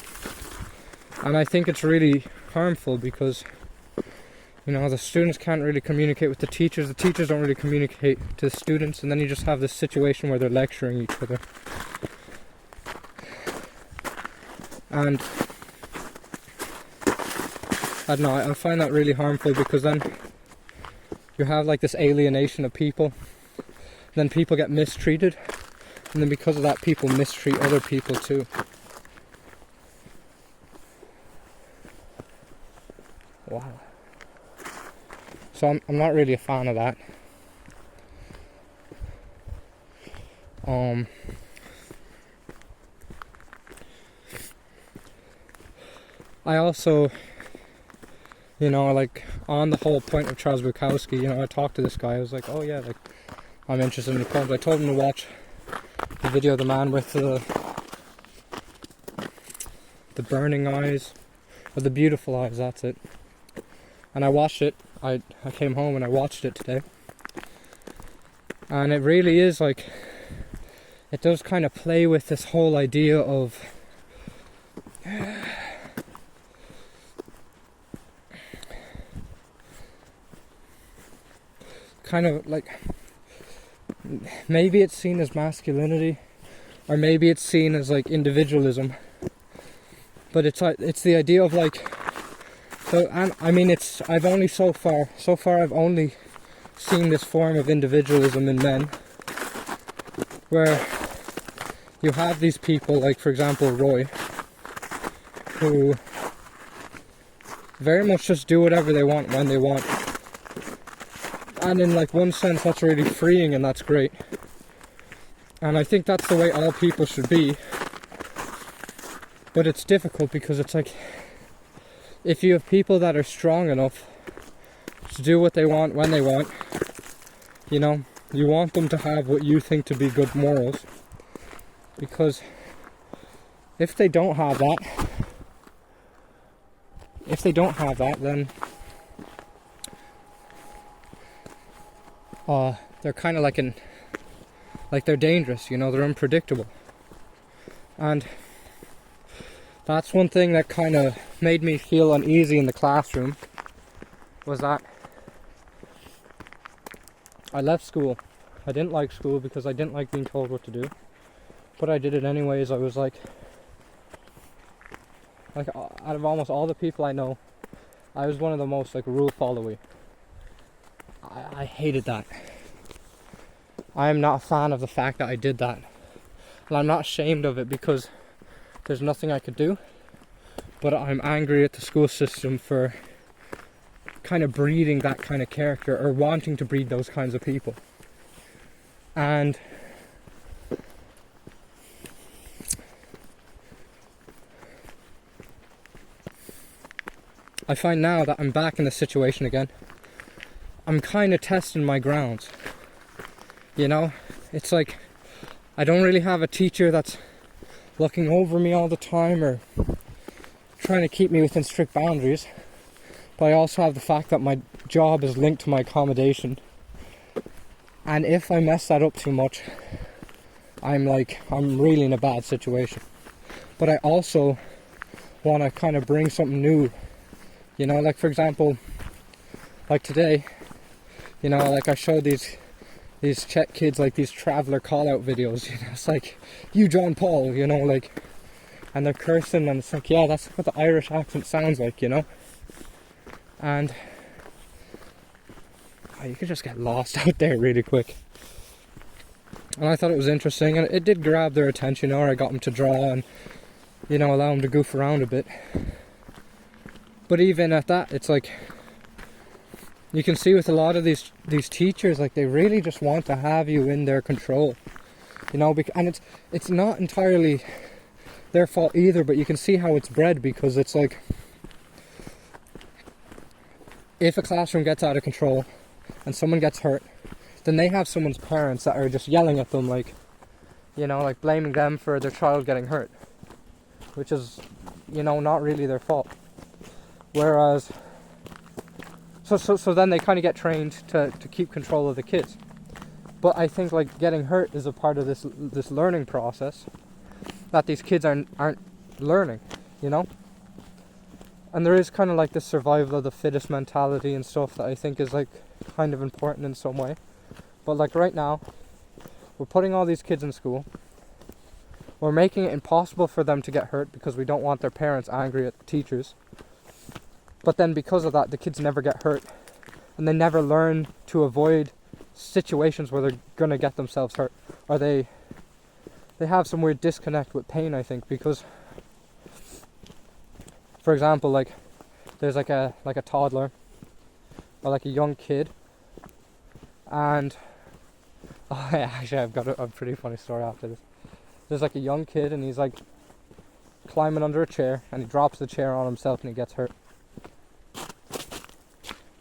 and I think it's really harmful because, you know, the students can't really communicate with the teachers don't really communicate to the students, and then you just have this situation where they're lecturing each other. And I don't know, I find that really harmful because then you have like this alienation of people, then people get mistreated, and then because of that people mistreat other people too. Wow. So I'm not really a fan of that. I also, you know, like on the whole point of Charles Bukowski, you know, I talked to this guy, I was like, oh yeah, like I'm interested in the poems. I told him to watch the video of the man with the burning eyes, or the beautiful eyes, that's it. And I watched it. I came home and I watched it today, and it really is like, it does kind of play with this whole idea of kind of like, maybe it's seen as masculinity, or maybe it's seen as like individualism, but it's the idea of like, so, and I mean, I've only so far I've only seen this form of individualism in men, where you have these people, like for example Roy, who very much just do whatever they want when they want, and in like one sense that's really freeing and that's great, and I think that's the way all people should be. But it's difficult because it's like, if you have people that are strong enough to do what they want when they want, you know, you want them to have what you think to be good morals, because if they don't have that, then they're kind of like they're dangerous, you know, they're unpredictable. And that's one thing that kind of made me feel uneasy in the classroom, was that I left school. I didn't like school because I didn't like being told what to do, but I did it anyways. I was like out of almost all the people I know, I was one of the most like rule followy. I hated that. I am not a fan of the fact that I did that, and I'm not ashamed of it because there's nothing I could do, but I'm angry at the school system for kind of breeding that kind of character, or wanting to breed those kinds of people. And I find now that I'm back in the situation again, I'm kind of testing my grounds. You know, it's like I don't really have a teacher that's looking over me all the time or trying to keep me within strict boundaries, but I also have the fact that my job is linked to my accommodation, and if I mess that up too much, I'm really in a bad situation. But I also want to kind of bring something new, you know, like for example, like today, you know, like I showed these Czech kids like these traveler call out videos, you know, it's like, you John Paul, you know, like, and they're cursing, and it's like, yeah, that's what the Irish accent sounds like, you know. And you could just get lost out there really quick. And I thought it was interesting, and it did grab their attention, or I got them to draw and, you know, allow them to goof around a bit. But even at that, it's like, you can see with a lot of these teachers, like, they really just want to have you in their control, you know, and it's not entirely their fault either, but you can see how it's bred, because it's like, if a classroom gets out of control and someone gets hurt, then they have someone's parents that are just yelling at them, like, you know, like blaming them for their child getting hurt, which is, you know, not really their fault. Whereas, so then they kind of get trained to keep control of the kids. But I think like getting hurt is a part of this learning process that these kids aren't learning, you know. And there is kind of like this survival of the fittest mentality and stuff that I think is like kind of important in some way. But like right now, we're putting all these kids in school. We're making it impossible for them to get hurt because we don't want their parents angry at the teachers. But then because of that, the kids never get hurt. And they never learn to avoid situations where they're going to get themselves hurt. Or they have some weird disconnect with pain, I think, because, for example, like there's like a toddler or like a young kid, and actually I've got a pretty funny story after this. There's like a young kid, and he's like climbing under a chair, and he drops the chair on himself and he gets hurt.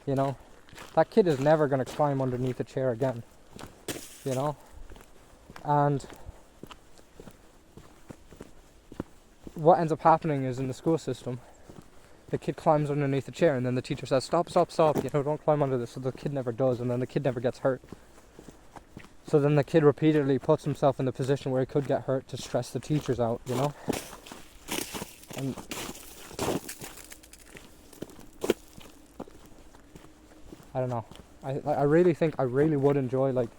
You know, that kid is never going to climb underneath a chair again, you know. And what ends up happening is, in the school system, the kid climbs underneath the chair, and then the teacher says, stop, you know, don't climb under this. So the kid never does, and then the kid never gets hurt. So then the kid repeatedly puts himself in the position where he could get hurt to stress the teachers out, you know. And I don't know. I really think I really would enjoy, like,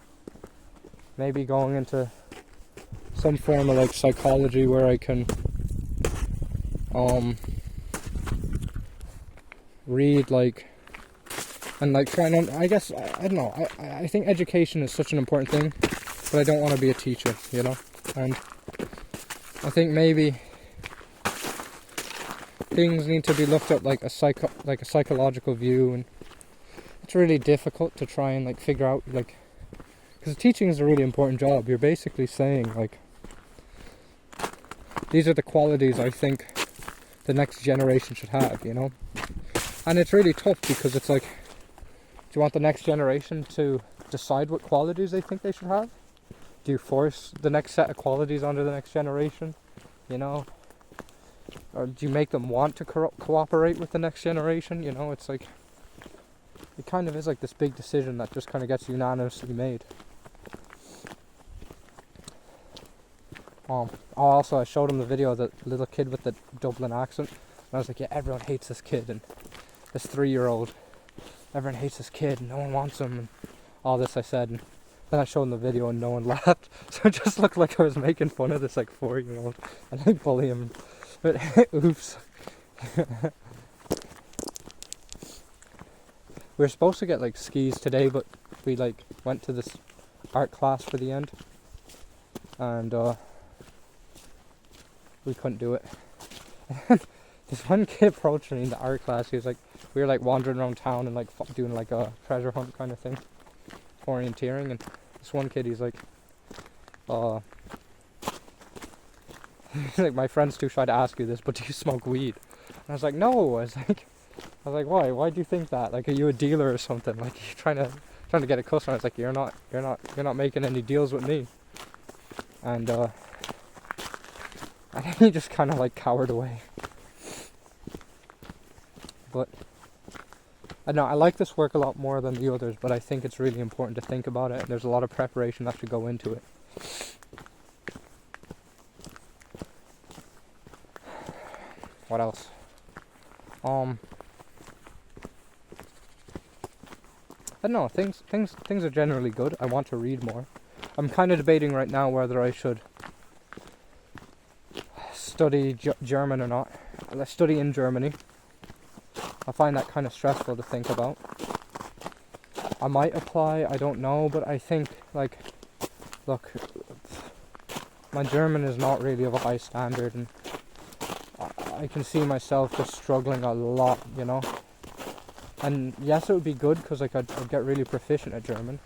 maybe going into some form of like psychology where I can read, like, and like try and, I guess, I don't know, I think education is such an important thing, but I don't want to be a teacher, you know. And I think maybe things need to be looked at like a psychological view, and it's really difficult to try and like figure out, like, because teaching is a really important job. You're basically saying, like, these are the qualities I think the next generation should have, you know. And it's really tough because it's like, do you want the next generation to decide what qualities they think they should have? Do you force the next set of qualities onto the next generation? You know, or do you make them want to cooperate with the next generation? You know, it's like, it kind of is like this big decision that just kind of gets unanimously made. Also, I showed him the video of the little kid with the Dublin accent, and I was like, yeah, everyone hates this kid, and this 3-year-old, everyone hates this kid, and no one wants him, and all this I said, and then I showed him the video and no one laughed, so it just looked like I was making fun of this like 4-year-old, and I bully him, but oops. We were supposed to get like skis today, but we like went to this art class for the end, and we couldn't do it. This one kid approached me in the art class. He was like, we were like wandering around town and like doing like a treasure hunt kind of thing, orienteering, and this one kid, he's like, he's like, my friend's too shy to ask you this, but do you smoke weed? And I was like, no. I was like, why? Why do you think that? Like, are you a dealer or something? Like, you trying to get a customer? I was like, you're not making any deals with me. And I think he just kind of like cowered away. But I know I like this work a lot more than the others, but I think it's really important to think about it. There's a lot of preparation that should go into it. What else? I don't know. Things are generally good. I want to read more. I'm kind of debating right now whether I should study German or not. Let's study in Germany. I find that kind of stressful to think about. I might apply, I don't know, but I think, like, look, my German is not really of a high standard, and I can see myself just struggling a lot, you know. And yes, it would be good because like I'd get really proficient at German.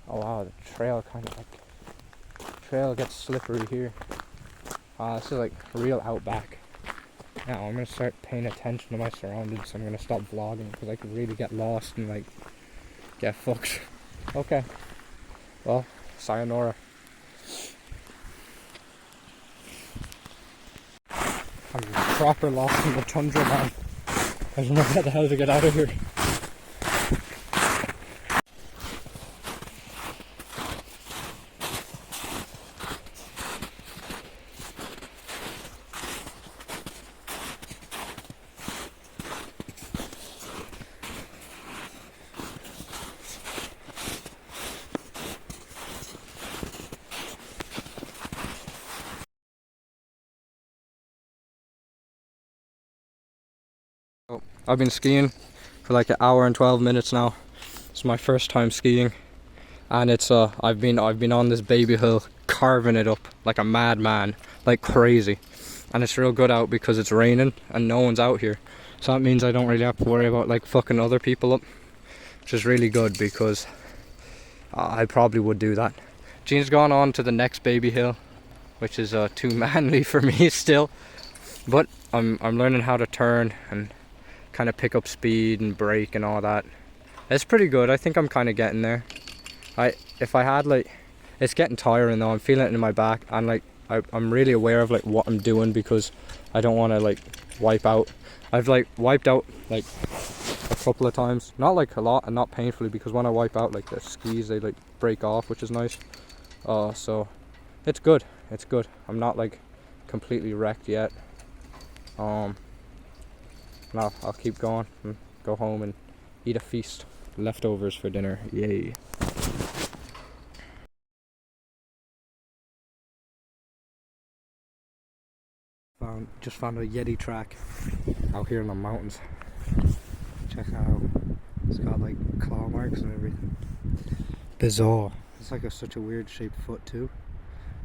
Oh wow, the trail trail gets slippery here. This is like real outback. Now I'm gonna start paying attention to my surroundings. I'm gonna stop vlogging because I could really get lost and like get fucked. Okay. Well, sayonara. I'm proper lost in the tundra, man. I don't know how the hell to get out of here. I've been skiing for like an hour and 12 minutes now. It's my first time skiing, and it's I've been on this baby hill carving it up like a madman, like crazy. And it's real good out because it's raining and no one's out here, so that means I don't really have to worry about like fucking other people up, which is really good because I probably would do that. Jean's gone on to the next baby hill, which is too manly for me still, but I'm learning how to turn and kind of pick up speed and brake and all that. It's pretty good. I think I'm kind of getting there. If I had like, it's getting tiring though. I'm feeling it in my back, and like I'm really aware of like what I'm doing because I don't want to like wipe out. I've like wiped out like a couple of times, not like a lot and not painfully, because when I wipe out like the skis they like break off, which is nice. So it's good. It's good. I'm not like completely wrecked yet. Now I'll keep going and go home and eat a feast. Leftovers for dinner. Yay. Just found a Yeti track out here in the mountains. Check out. It's got like claw marks and everything. Bizarre. It's like such a weird shaped foot too.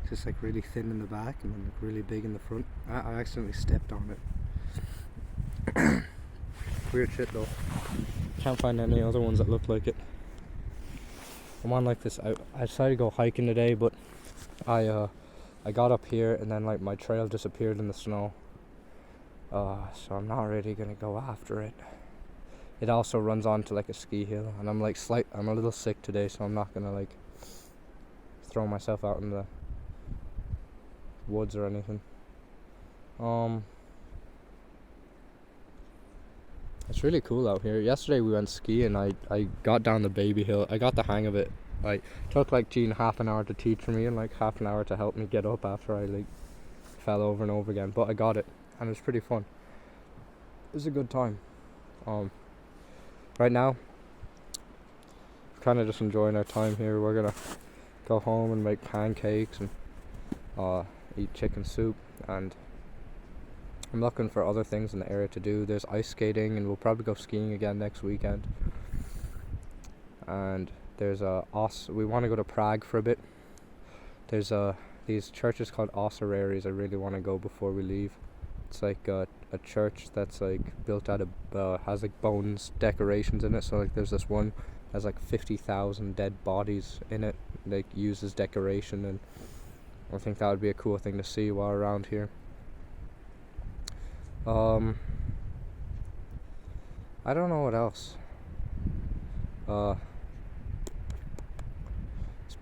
It's just like really thin in the back and then like really big in the front. I accidentally stepped on it. Weird shit though. Can't find any other ones that look like it. I'm on like this. I decided to go hiking today, but I got up here and then like my trail disappeared in the snow. So I'm not really gonna go after it. It also runs onto like a ski hill, and I'm a little sick today, so I'm not gonna like throw myself out in the woods or anything. It's really cool out here. Yesterday we went skiing. I got down the baby hill. I got the hang of it. Like, took like Jean half an hour to teach me and like half an hour to help me get up after I like fell over and over again. But I got it, and it was pretty fun. It was a good time. Right now, kind of just enjoying our time here. We're gonna go home and make pancakes and eat chicken soup, and I'm looking for other things in the area to do. There's ice skating, and we'll probably go skiing again next weekend. And there's we want to go to Prague for a bit. There's these churches called ossuaries I really want to go before we leave. It's like a church that's like built out of has like bones decorations in it. So like there's this one has like 50,000 dead bodies in it, like used as decoration, and I think that would be a cool thing to see while around here. I don't know what else.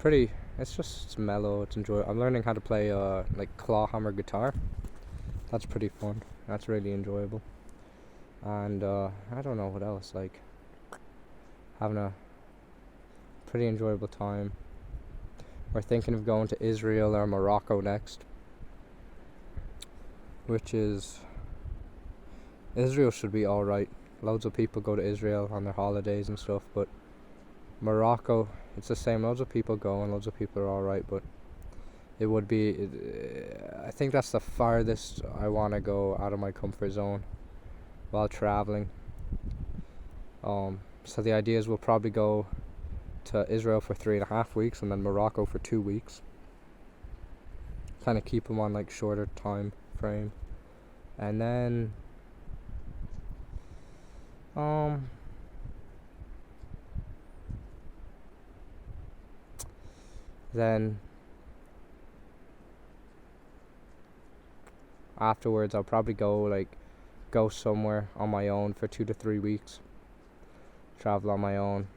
It's mellow, it's enjoyable. I'm learning how to play like claw hammer guitar. That's pretty fun. That's really enjoyable. And I don't know what else, like having a pretty enjoyable time. We're thinking of going to Israel or Morocco next, which is, Israel should be alright. Loads of people go to Israel on their holidays and stuff, but Morocco, it's the same. Loads of people go and loads of people are alright, but it would be, I think that's the farthest I want to go out of my comfort zone while traveling. So the idea is we'll probably go to Israel for 3.5 weeks and then Morocco for 2 weeks. Kind of keep them on like shorter time frame, and then afterwards I'll probably go somewhere on my own for 2 to 3 weeks. Travel on my own.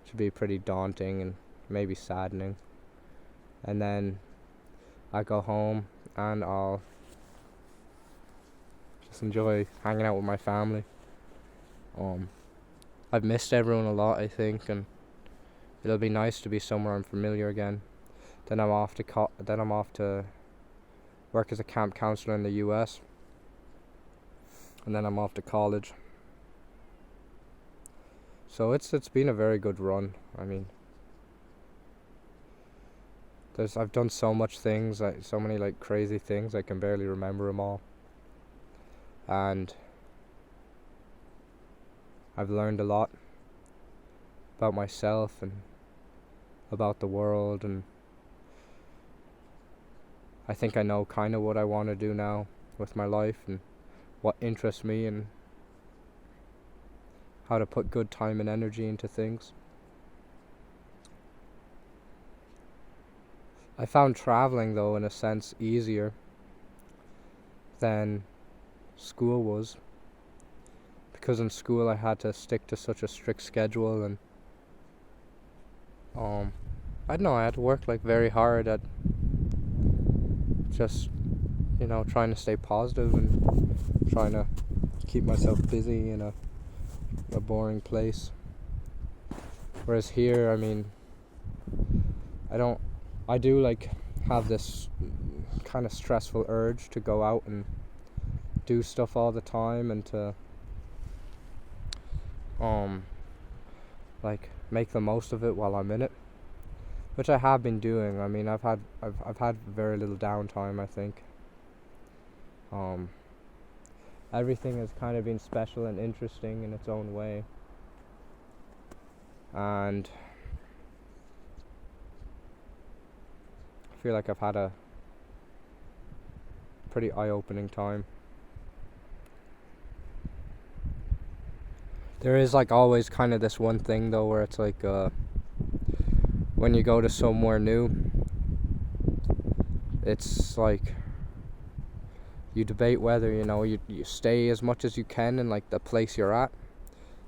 Should be pretty daunting and maybe saddening. And then I go home and I'll just enjoy hanging out with my family. I've missed everyone a lot, I think, and it'll be nice to be somewhere I'm familiar again. Then I'm off to work as a camp counselor in the US, and then I'm off to college. So it's been a very good run. I mean, I've done so much things, so many like crazy things, I can barely remember them all. And I've learned a lot about myself and about the world, and I think I know kind of what I want to do now with my life and what interests me and how to put good time and energy into things. I found traveling, though, in a sense easier than school was, because in school I had to stick to such a strict schedule, and I don't know, I had to work like very hard at just, trying to stay positive and trying to keep myself busy in a boring place. Whereas here, I mean, I do like have this kind of stressful urge to go out and do stuff all the time and to like make the most of it while I'm in it, which I have been doing. I mean, I've had very little downtime, I think. Everything has kind of been special and interesting in its own way, and I feel like I've had a pretty eye-opening time. There is like always kind of this one thing though where it's like when you go to somewhere new, it's like you debate whether you stay as much as you can in like the place you're at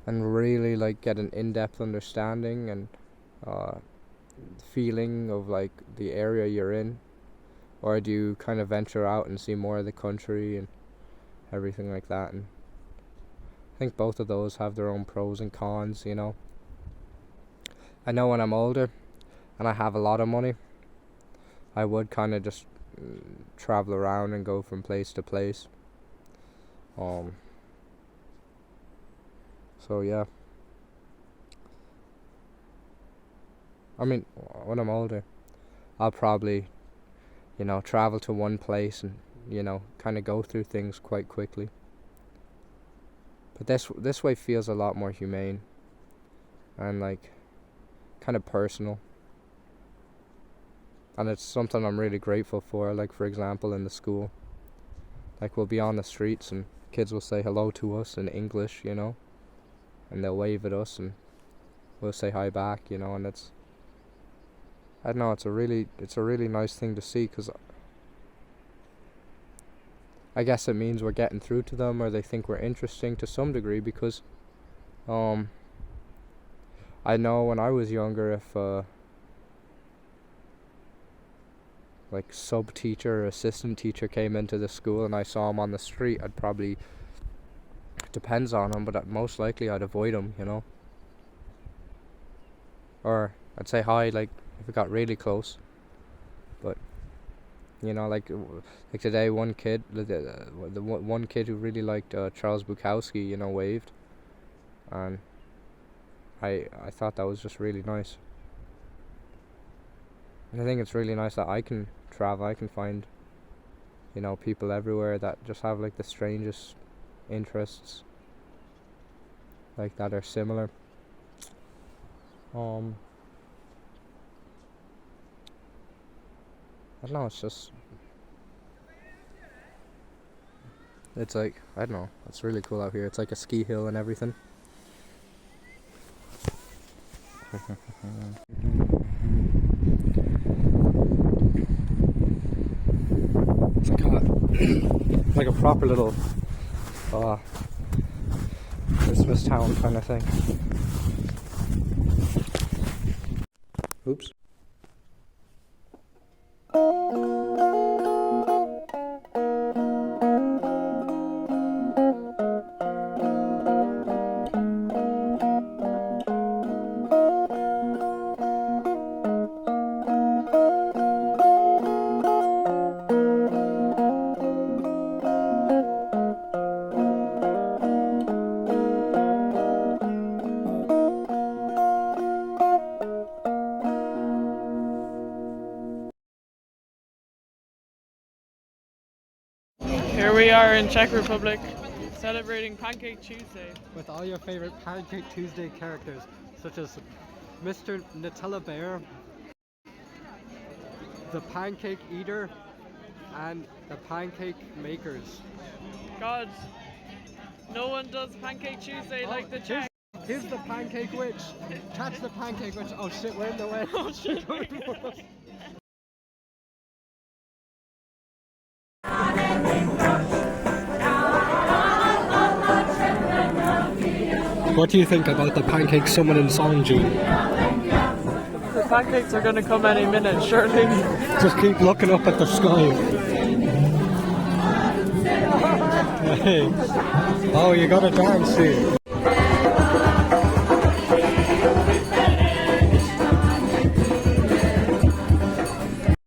and really like get an in-depth understanding and feeling of like the area you're in, or do you kind of venture out and see more of the country and everything like that. And think both of those have their own pros and cons, you know. I know when I'm older and I have a lot of money, I would kind of just travel around and go from place to place. So yeah. I mean, when I'm older, I'll probably, you know, travel to one place and, you know, kind of go through things quite quickly. But this way feels a lot more humane and like kind of personal. And it's something I'm really grateful for. Like, for example, in the school, like, we'll be on the streets and kids will say hello to us in English, you know, and they'll wave at us and we'll say hi back, you know. And it's, I don't know, it's a really nice thing to see, because I guess it means we're getting through to them, or they think we're interesting to some degree, because I know when I was younger, if like sub teacher or assistant teacher came into the school and I saw him on the street, I'd probably, it depends on him, but most likely I'd avoid him, you know, or I'd say hi, like, if it got really close. But you know, like today, one kid, the one kid who really liked Charles Bukowski, you know, waved, and I thought that was just really nice. And I think it's really nice that I can travel, I can find, you know, people everywhere that just have like the strangest interests, like, that are similar. I don't know, it's just, it's like, I don't know, it's really cool out here. It's like a ski hill and everything. It's like a proper little Christmas town kind of thing. Oops. Here we are in Czech Republic, celebrating Pancake Tuesday. With all your favorite Pancake Tuesday characters, such as Mr. Nutella Bear, the Pancake Eater, and the Pancake Makers. God, no one does Pancake Tuesday like the Czech. Here's the Pancake Witch. Catch the Pancake Witch. Oh shit, we're in the way. Oh shit. What do you think about the pancake summoning song, Gene? The pancakes are gonna come any minute, surely. Just keep looking up at the sky. Hey. Oh, you gotta dance here.